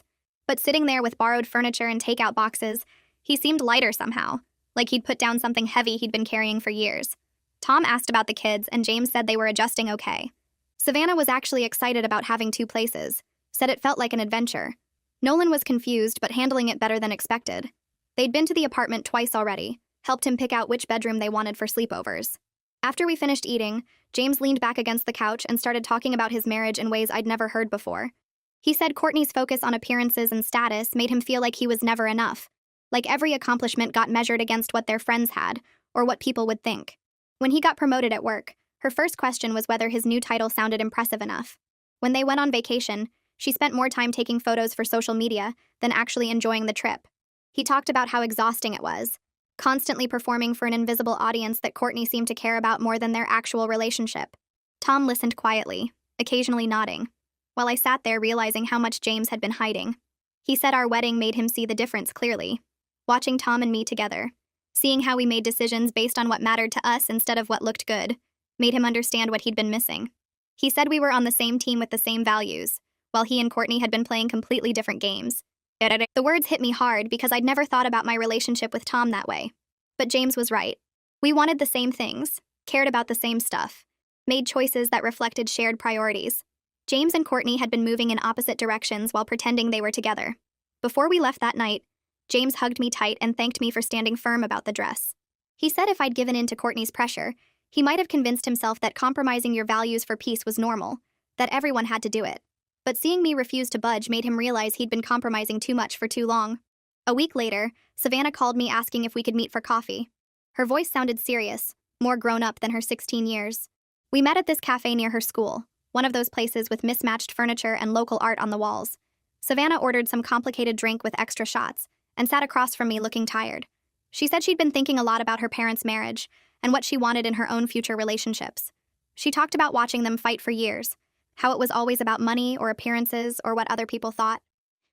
But sitting there with borrowed furniture and takeout boxes, he seemed lighter somehow, like he'd put down something heavy he'd been carrying for years. Tom asked about the kids, and James said they were adjusting okay. Savannah was actually excited about having 2 places, said it felt like an adventure. Nolan was confused but handling it better than expected. They'd been to the apartment twice already, helped him pick out which bedroom they wanted for sleepovers. After we finished eating, James leaned back against the couch and started talking about his marriage in ways I'd never heard before. He said Courtney's focus on appearances and status made him feel like he was never enough, like every accomplishment got measured against what their friends had, or what people would think. When he got promoted at work, her first question was whether his new title sounded impressive enough. When they went on vacation, she spent more time taking photos for social media than actually enjoying the trip. He talked about how exhausting it was, constantly performing for an invisible audience that Courtney seemed to care about more than their actual relationship. Tom listened quietly, occasionally nodding. while I sat there realizing how much James had been hiding. He said our wedding made him see the difference clearly. Watching Tom and me together, seeing how we made decisions based on what mattered to us instead of what looked good, made him understand what he'd been missing. He said we were on the same team with the same values, while he and Courtney had been playing completely different games. The words hit me hard because I'd never thought about my relationship with Tom that way. But James was right. We wanted the same things, cared about the same stuff, made choices that reflected shared priorities. James and Courtney had been moving in opposite directions while pretending they were together. Before we left that night, James hugged me tight and thanked me for standing firm about the dress. He said if I'd given in to Courtney's pressure, he might have convinced himself that compromising your values for peace was normal, that everyone had to do it. But seeing me refuse to budge made him realize he'd been compromising too much for too long. A week later, Savannah called me asking if we could meet for coffee. Her voice sounded serious, more grown up than her 16 years. We met at this cafe near her school, one of those places with mismatched furniture and local art on the walls. Savannah ordered some complicated drink with extra shots and sat across from me looking tired. She said she'd been thinking a lot about her parents' marriage and what she wanted in her own future relationships. She talked about watching them fight for years, how it was always about money or appearances or what other people thought.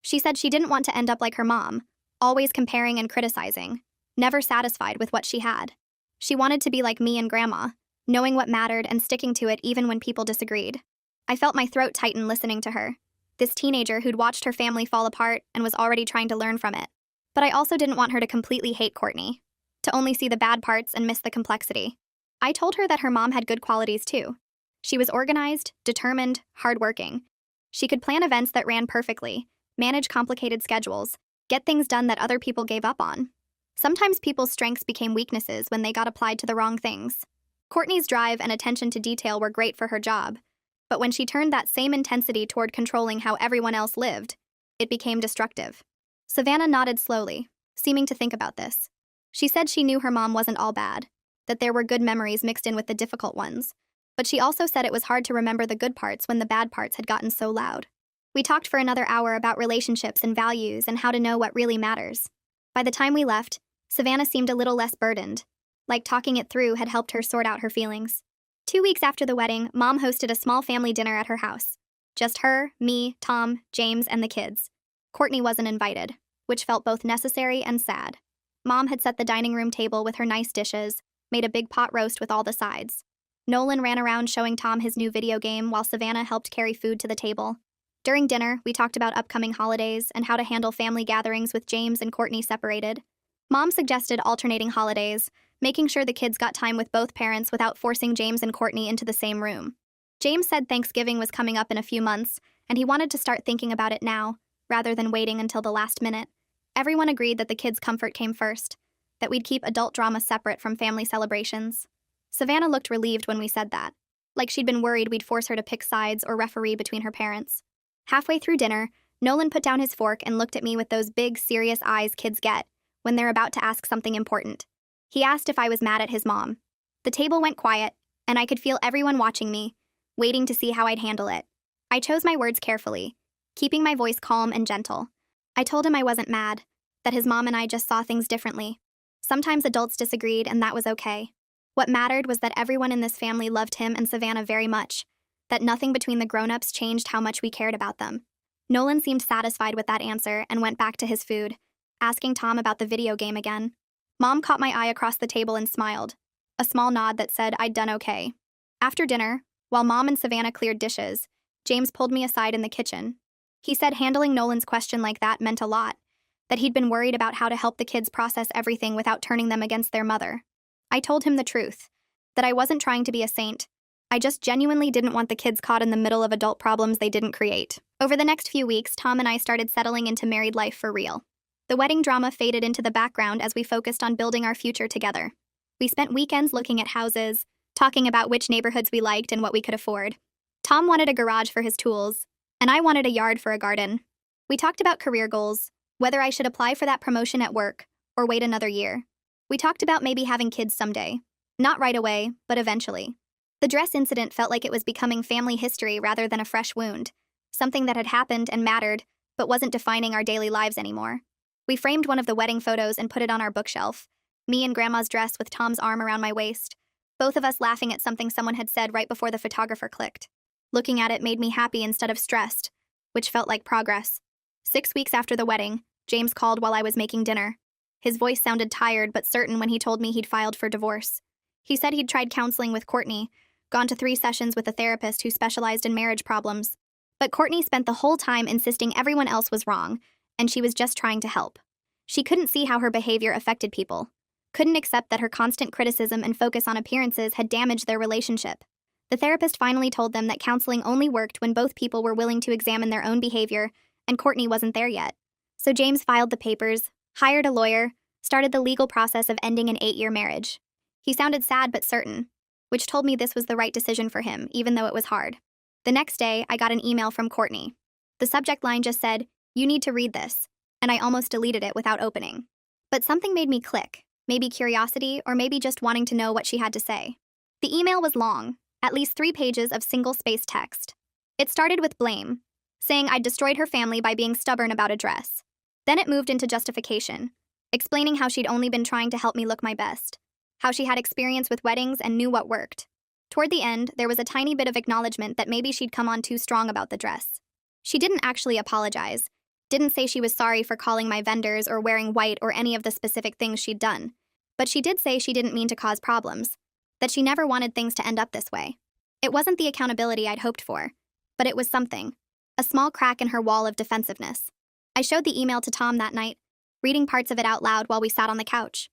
She said she didn't want to end up like her mom, always comparing and criticizing, never satisfied with what she had. She wanted to be like me and Grandma, knowing what mattered and sticking to it even when people disagreed. I felt my throat tighten listening to her, this teenager who'd watched her family fall apart and was already trying to learn from it. But I also didn't want her to completely hate Courtney, to only see the bad parts and miss the complexity. I told her that her mom had good qualities too. She was organized, determined, hardworking. She could plan events that ran perfectly, manage complicated schedules, get things done that other people gave up on. Sometimes people's strengths became weaknesses when they got applied to the wrong things. Courtney's drive and attention to detail were great for her job, but when she turned that same intensity toward controlling how everyone else lived, it became destructive. Savannah nodded slowly, seeming to think about this. She said she knew her mom wasn't all bad, that there were good memories mixed in with the difficult ones, but she also said it was hard to remember the good parts when the bad parts had gotten so loud. We talked for another hour about relationships and values and how to know what really matters. By the time we left, Savannah seemed a little less burdened, like talking it through had helped her sort out her feelings. 2 weeks after the wedding, Mom hosted a small family dinner at her house. Just her, me, Tom, James, and the kids. Courtney wasn't invited, which felt both necessary and sad. Mom had set the dining room table with her nice dishes, made a big pot roast with all the sides. Nolan ran around showing Tom his new video game while Savannah helped carry food to the table. During dinner, we talked about upcoming holidays and how to handle family gatherings with James and Courtney separated. Mom suggested alternating holidays, making sure the kids got time with both parents without forcing James and Courtney into the same room. James said Thanksgiving was coming up in a few months, and he wanted to start thinking about it now, rather than waiting until the last minute. Everyone agreed that the kids' comfort came first, that we'd keep adult drama separate from family celebrations. Savannah looked relieved when we said that, like she'd been worried we'd force her to pick sides or referee between her parents. Halfway through dinner, Nolan put down his fork and looked at me with those big, serious eyes kids get when they're about to ask something important. He asked if I was mad at his mom. The table went quiet, and I could feel everyone watching me, waiting to see how I'd handle it. I chose my words carefully, keeping my voice calm and gentle. I told him I wasn't mad, that his mom and I just saw things differently. Sometimes adults disagreed, and that was okay. What mattered was that everyone in this family loved him and Savannah very much, that nothing between the grown-ups changed how much we cared about them. Nolan seemed satisfied with that answer and went back to his food, asking Tom about the video game again. Mom caught my eye across the table and smiled, a small nod that said I'd done okay. After dinner, while Mom and Savannah cleared dishes, James pulled me aside in the kitchen. He said handling Nolan's question like that meant a lot, that he'd been worried about how to help the kids process everything without turning them against their mother. I told him the truth, that I wasn't trying to be a saint. I just genuinely didn't want the kids caught in the middle of adult problems they didn't create. Over the next few weeks, Tom and I started settling into married life for real. The wedding drama faded into the background as we focused on building our future together. We spent weekends looking at houses, talking about which neighborhoods we liked and what we could afford. Tom wanted a garage for his tools, and I wanted a yard for a garden. We talked about career goals, whether I should apply for that promotion at work or wait another year. We talked about maybe having kids someday. Not right away, but eventually. The dress incident felt like it was becoming family history rather than a fresh wound, something that had happened and mattered, but wasn't defining our daily lives anymore. We framed one of the wedding photos and put it on our bookshelf, me in Grandma's dress with Tom's arm around my waist, both of us laughing at something someone had said right before the photographer clicked. Looking at it made me happy instead of stressed, which felt like progress. 6 weeks after the wedding, James called while I was making dinner. His voice sounded tired but certain when he told me he'd filed for divorce. He said he'd tried counseling with Courtney, gone to 3 sessions with a therapist who specialized in marriage problems. But Courtney spent the whole time insisting everyone else was wrong, and she was just trying to help. She couldn't see how her behavior affected people, couldn't accept that her constant criticism and focus on appearances had damaged their relationship. The therapist finally told them that counseling only worked when both people were willing to examine their own behavior, and Courtney wasn't there yet. So James filed the papers, hired a lawyer, started the legal process of ending an 8-year marriage. He sounded sad but certain, which told me this was the right decision for him, even though it was hard. The next day, I got an email from Courtney. The subject line just said, "You need to read this," and I almost deleted it without opening. But something made me click, maybe curiosity or maybe just wanting to know what she had to say. The email was long, at least 3 pages of single-space text. It started with blame, saying I'd destroyed her family by being stubborn about a dress. Then it moved into justification, explaining how she'd only been trying to help me look my best, how she had experience with weddings and knew what worked. Toward the end, there was a tiny bit of acknowledgement that maybe she'd come on too strong about the dress. She didn't actually apologize, didn't say she was sorry for calling my vendors or wearing white or any of the specific things she'd done. But she did say she didn't mean to cause problems, that she never wanted things to end up this way. It wasn't the accountability I'd hoped for, but it was something, a small crack in her wall of defensiveness. I showed the email to Tom that night, reading parts of it out loud while we sat on the couch.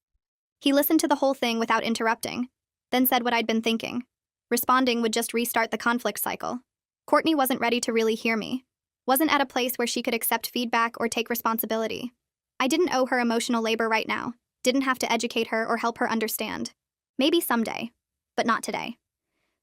He listened to the whole thing without interrupting, then said what I'd been thinking. Responding would just restart the conflict cycle. Courtney wasn't ready to really hear me, wasn't at a place where she could accept feedback or take responsibility. I didn't owe her emotional labor right now, didn't have to educate her or help her understand. Maybe someday, but not today.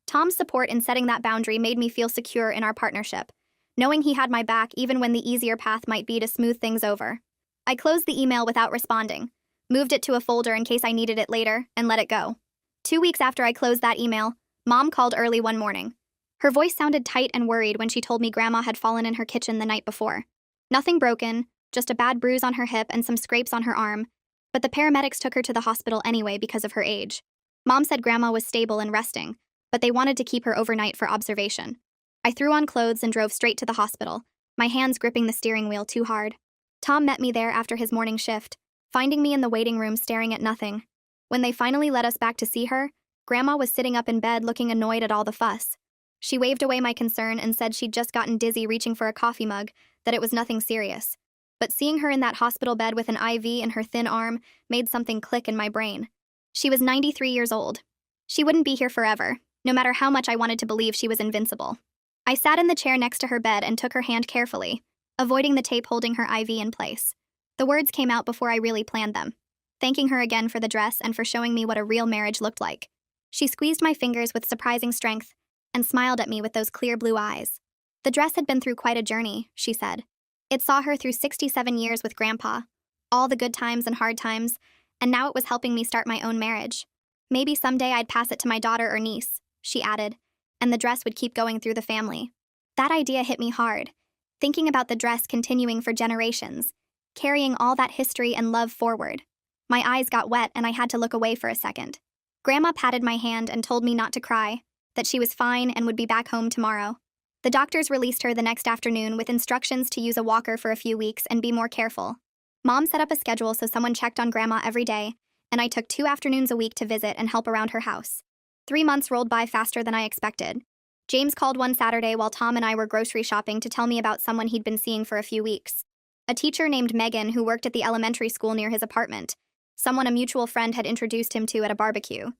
Tom's support in setting that boundary made me feel secure in our partnership, knowing he had my back even when the easier path might be to smooth things over. I closed the email without responding, moved it to a folder in case I needed it later, and let it go. 2 weeks after I closed that email, Mom called early one morning. Her voice sounded tight and worried when she told me Grandma had fallen in her kitchen the night before. Nothing broken, just a bad bruise on her hip and some scrapes on her arm, but the paramedics took her to the hospital anyway because of her age. Mom said Grandma was stable and resting, but they wanted to keep her overnight for observation. I threw on clothes and drove straight to the hospital, my hands gripping the steering wheel too hard. Tom met me there after his morning shift, finding me in the waiting room staring at nothing. When they finally let us back to see her, Grandma was sitting up in bed looking annoyed at all the fuss. She waved away my concern and said she'd just gotten dizzy reaching for a coffee mug, that it was nothing serious. But seeing her in that hospital bed with an IV in her thin arm made something click in my brain. She was 93 years old. She wouldn't be here forever, no matter how much I wanted to believe she was invincible. I sat in the chair next to her bed and took her hand carefully, avoiding the tape holding her IV in place. The words came out before I really planned them, thanking her again for the dress and for showing me what a real marriage looked like. She squeezed my fingers with surprising strength and smiled at me with those clear blue eyes. The dress had been through quite a journey, she said. It saw her through 67 years with Grandpa, all the good times and hard times, and now it was helping me start my own marriage. Maybe someday I'd pass it to my daughter or niece, she added, and the dress would keep going through the family. That idea hit me hard, thinking about the dress continuing for generations, carrying all that history and love forward. My eyes got wet and I had to look away for a second. Grandma patted my hand and told me not to cry, that she was fine and would be back home tomorrow. The doctors released her the next afternoon with instructions to use a walker for a few weeks and be more careful. Mom set up a schedule so someone checked on Grandma every day, and I took 2 afternoons a week to visit and help around her house. 3 months rolled by faster than I expected. James called one Saturday while Tom and I were grocery shopping to tell me about someone he'd been seeing for a few weeks. A teacher named Megan who worked at the elementary school near his apartment, someone a mutual friend had introduced him to at a barbecue.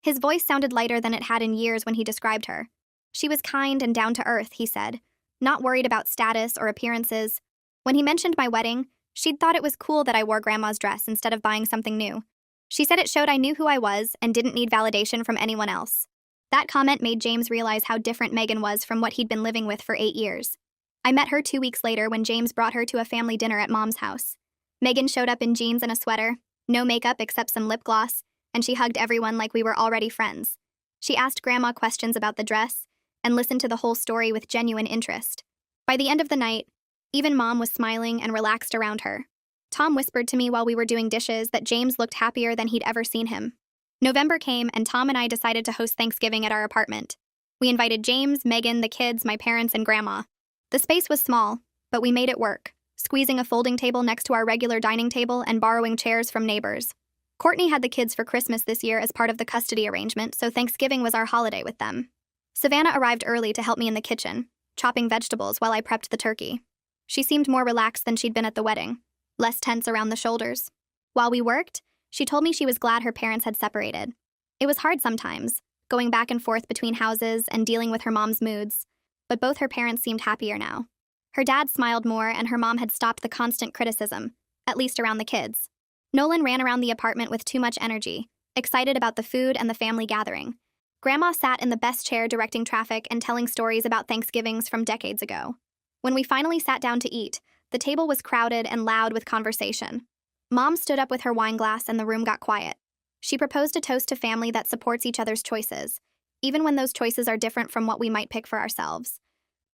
His voice sounded lighter than it had in years when he described her. She was kind and down to earth, he said, not worried about status or appearances. When he mentioned my wedding, she'd thought it was cool that I wore Grandma's dress instead of buying something new. She said it showed I knew who I was and didn't need validation from anyone else. That comment made James realize how different Megan was from what he'd been living with for 8 years. I met her 2 weeks later when James brought her to a family dinner at Mom's house. Megan showed up in jeans and a sweater, no makeup except some lip gloss, and she hugged everyone like we were already friends. She asked Grandma questions about the dress and listened to the whole story with genuine interest. By the end of the night, even Mom was smiling and relaxed around her. Tom whispered to me while we were doing dishes that James looked happier than he'd ever seen him. November came and Tom and I decided to host Thanksgiving at our apartment. We invited James, Megan, the kids, my parents, and Grandma. The space was small, but we made it work, squeezing a folding table next to our regular dining table and borrowing chairs from neighbors. Courtney had the kids for Christmas this year as part of the custody arrangement, so Thanksgiving was our holiday with them. Savannah arrived early to help me in the kitchen, chopping vegetables while I prepped the turkey. She seemed more relaxed than she'd been at the wedding, less tense around the shoulders. While we worked, she told me she was glad her parents had separated. It was hard sometimes, going back and forth between houses and dealing with her mom's moods, but both her parents seemed happier now. Her dad smiled more, and her mom had stopped the constant criticism, at least around the kids. Nolan ran around the apartment with too much energy, excited about the food and the family gathering. Grandma sat in the best chair directing traffic and telling stories about Thanksgivings from decades ago. When we finally sat down to eat, the table was crowded and loud with conversation. Mom stood up with her wine glass and the room got quiet. She proposed a toast to family that supports each other's choices, even when those choices are different from what we might pick for ourselves.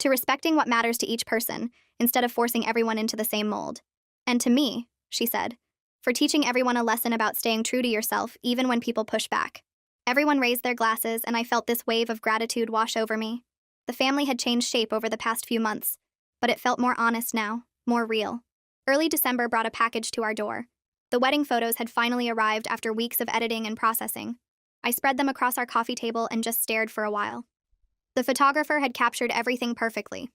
To respecting what matters to each person, instead of forcing everyone into the same mold. And to me, she said, for teaching everyone a lesson about staying true to yourself even when people push back. Everyone raised their glasses, and I felt this wave of gratitude wash over me. The family had changed shape over the past few months, but it felt more honest now, more real. Early December brought a package to our door. The wedding photos had finally arrived after weeks of editing and processing. I spread them across our coffee table and just stared for a while. The photographer had captured everything perfectly.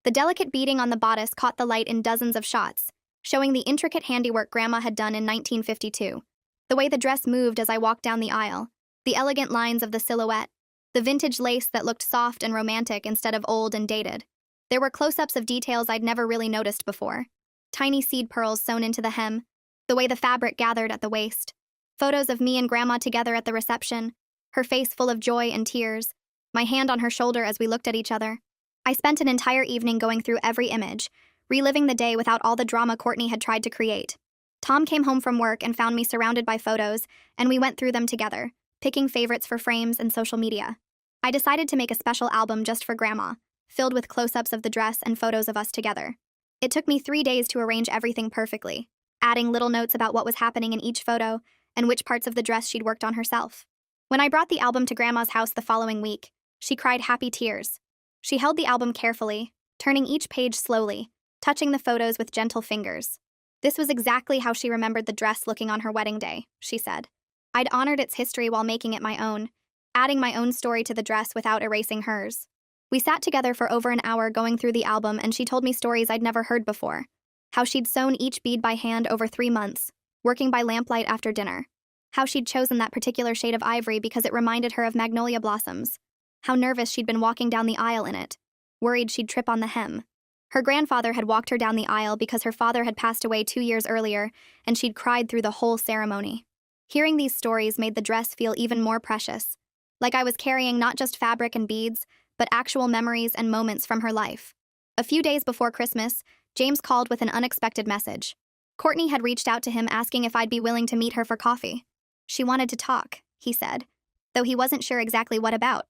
The delicate beading on the bodice caught the light in dozens of shots, showing the intricate handiwork Grandma had done in 1952. The way the dress moved as I walked down the aisle, the elegant lines of the silhouette, the vintage lace that looked soft and romantic instead of old and dated. There were close-ups of details I'd never really noticed before. Tiny seed pearls sewn into the hem, the way the fabric gathered at the waist. Photos of me and Grandma together at the reception, her face full of joy and tears, my hand on her shoulder as we looked at each other. I spent an entire evening going through every image, reliving the day without all the drama Courtney had tried to create. Tom came home from work and found me surrounded by photos, and we went through them together, picking favorites for frames and social media. I decided to make a special album just for Grandma, filled with close-ups of the dress and photos of us together. It took me 3 days to arrange everything perfectly, adding little notes about what was happening in each photo and which parts of the dress she'd worked on herself. When I brought the album to Grandma's house the following week, she cried happy tears. She held the album carefully, turning each page slowly, touching the photos with gentle fingers. This was exactly how she remembered the dress looking on her wedding day, she said. I'd honored its history while making it my own, adding my own story to the dress without erasing hers. We sat together for over an hour going through the album, and she told me stories I'd never heard before. How she'd sewn each bead by hand over 3 months, working by lamplight after dinner. How she'd chosen that particular shade of ivory because it reminded her of magnolia blossoms. How nervous she'd been walking down the aisle in it, worried she'd trip on the hem. Her grandfather had walked her down the aisle because her father had passed away 2 years earlier, and she'd cried through the whole ceremony. Hearing these stories made the dress feel even more precious, like I was carrying not just fabric and beads, but actual memories and moments from her life. A few days before Christmas, James called with an unexpected message. Courtney had reached out to him asking if I'd be willing to meet her for coffee. She wanted to talk, he said, though he wasn't sure exactly what about.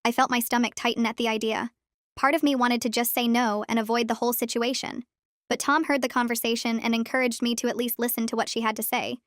I felt my stomach tighten at the idea. Part of me wanted to just say no and avoid the whole situation. But Tom heard the conversation and encouraged me to at least listen to what she had to say.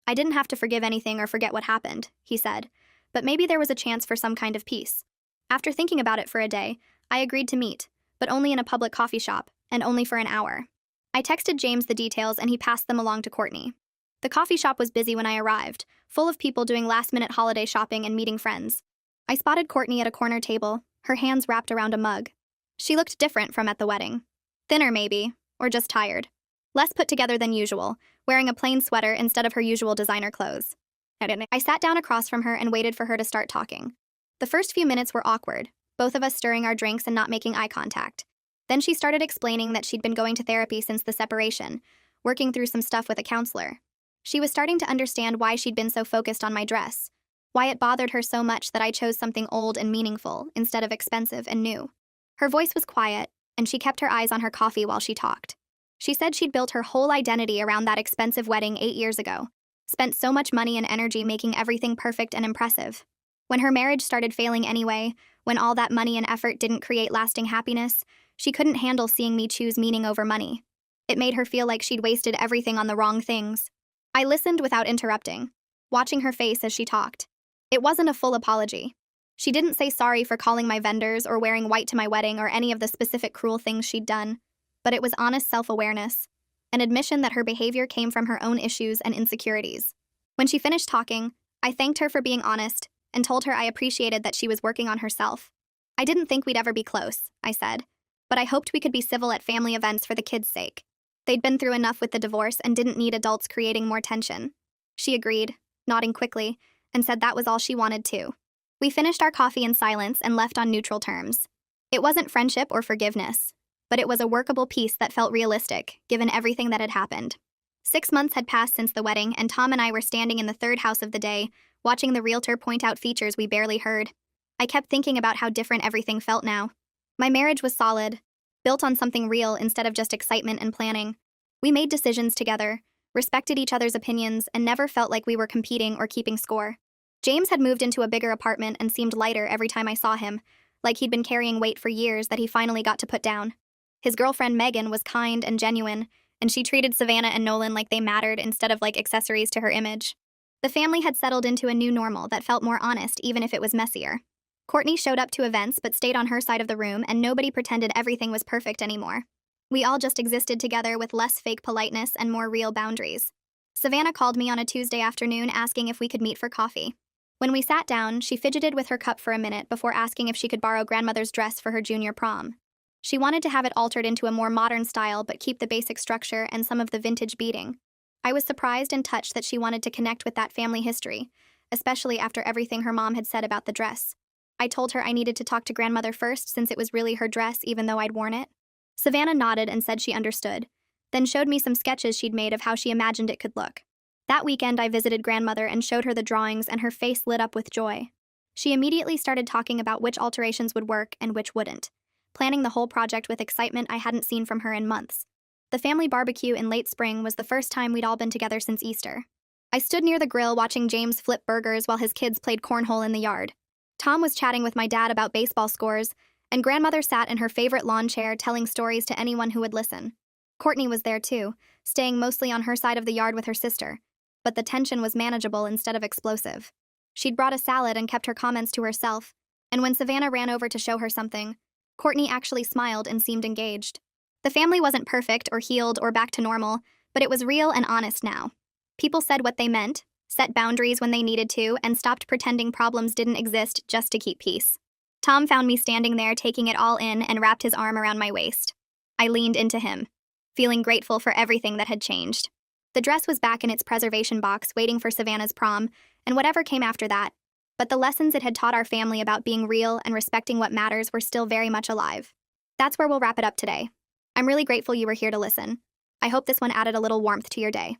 I didn't have to forgive anything or forget what happened, he said, but maybe there was a chance for some kind of peace. After thinking about it for a day, I agreed to meet, but only in a public coffee shop, and only for an hour. I texted James the details and he passed them along to Courtney. The coffee shop was busy when I arrived, full of people doing last-minute holiday shopping and meeting friends. I spotted Courtney at a corner table, her hands wrapped around a mug. She looked different from at the wedding. Thinner maybe, or just tired. Less put together than usual, wearing a plain sweater instead of her usual designer clothes. I sat down across from her and waited for her to start talking. The first few minutes were awkward, both of us stirring our drinks and not making eye contact. Then she started explaining that she'd been going to therapy since the separation, working through some stuff with a counselor. She was starting to understand why she'd been so focused on my dress, why it bothered her so much that I chose something old and meaningful instead of expensive and new. Her voice was quiet, and she kept her eyes on her coffee while she talked. She said she'd built her whole identity around that expensive wedding 8 years ago, spent so much money and energy making everything perfect and impressive. When her marriage started failing anyway, when all that money and effort didn't create lasting happiness, she couldn't handle seeing me choose meaning over money. It made her feel like she'd wasted everything on the wrong things. I listened without interrupting, watching her face as she talked. It wasn't a full apology. She didn't say sorry for calling my vendors or wearing white to my wedding or any of the specific cruel things she'd done, but it was honest self-awareness, an admission that her behavior came from her own issues and insecurities. When she finished talking, I thanked her for being honest and told her I appreciated that she was working on herself. I didn't think we'd ever be close, I said, but I hoped we could be civil at family events for the kids' sake. They'd been through enough with the divorce and didn't need adults creating more tension. She agreed, nodding quickly, and said that was all she wanted too. We finished our coffee in silence and left on neutral terms. It wasn't friendship or forgiveness, but it was a workable peace that felt realistic, given everything that had happened. 6 months had passed since the wedding, and Tom and I were standing in the third house of the day, watching the realtor point out features we barely heard. I kept thinking about how different everything felt now. My marriage was solid, built on something real instead of just excitement and planning. We made decisions together, respected each other's opinions, and never felt like we were competing or keeping score. James had moved into a bigger apartment and seemed lighter every time I saw him, like he'd been carrying weight for years that he finally got to put down. His girlfriend Megan was kind and genuine, and she treated Savannah and Nolan like they mattered instead of like accessories to her image. The family had settled into a new normal that felt more honest even if it was messier. Courtney showed up to events but stayed on her side of the room, and nobody pretended everything was perfect anymore. We all just existed together with less fake politeness and more real boundaries. Savannah called me on a Tuesday afternoon asking if we could meet for coffee. When we sat down, she fidgeted with her cup for a minute before asking if she could borrow grandmother's dress for her junior prom. She wanted to have it altered into a more modern style but keep the basic structure and some of the vintage beading. I was surprised and touched that she wanted to connect with that family history, especially after everything her mom had said about the dress. I told her I needed to talk to grandmother first since it was really her dress even though I'd worn it. Savannah nodded and said she understood, then showed me some sketches she'd made of how she imagined it could look. That weekend I visited grandmother and showed her the drawings, and her face lit up with joy. She immediately started talking about which alterations would work and which wouldn't, planning the whole project with excitement I hadn't seen from her in months. The family barbecue in late spring was the first time we'd all been together since Easter. I stood near the grill watching James flip burgers while his kids played cornhole in the yard. Tom was chatting with my dad about baseball scores, and grandmother sat in her favorite lawn chair telling stories to anyone who would listen. Courtney was there too, staying mostly on her side of the yard with her sister, but the tension was manageable instead of explosive. She'd brought a salad and kept her comments to herself, and when Savannah ran over to show her something, Courtney actually smiled and seemed engaged. The family wasn't perfect or healed or back to normal, but it was real and honest now. People said what they meant, set boundaries when they needed to, and stopped pretending problems didn't exist just to keep peace. Tom found me standing there taking it all in and wrapped his arm around my waist. I leaned into him, feeling grateful for everything that had changed. The dress was back in its preservation box waiting for Savannah's prom, and whatever came after that. But the lessons it had taught our family about being real and respecting what matters were still very much alive. That's where we'll wrap it up today. I'm really grateful you were here to listen. I hope this one added a little warmth to your day.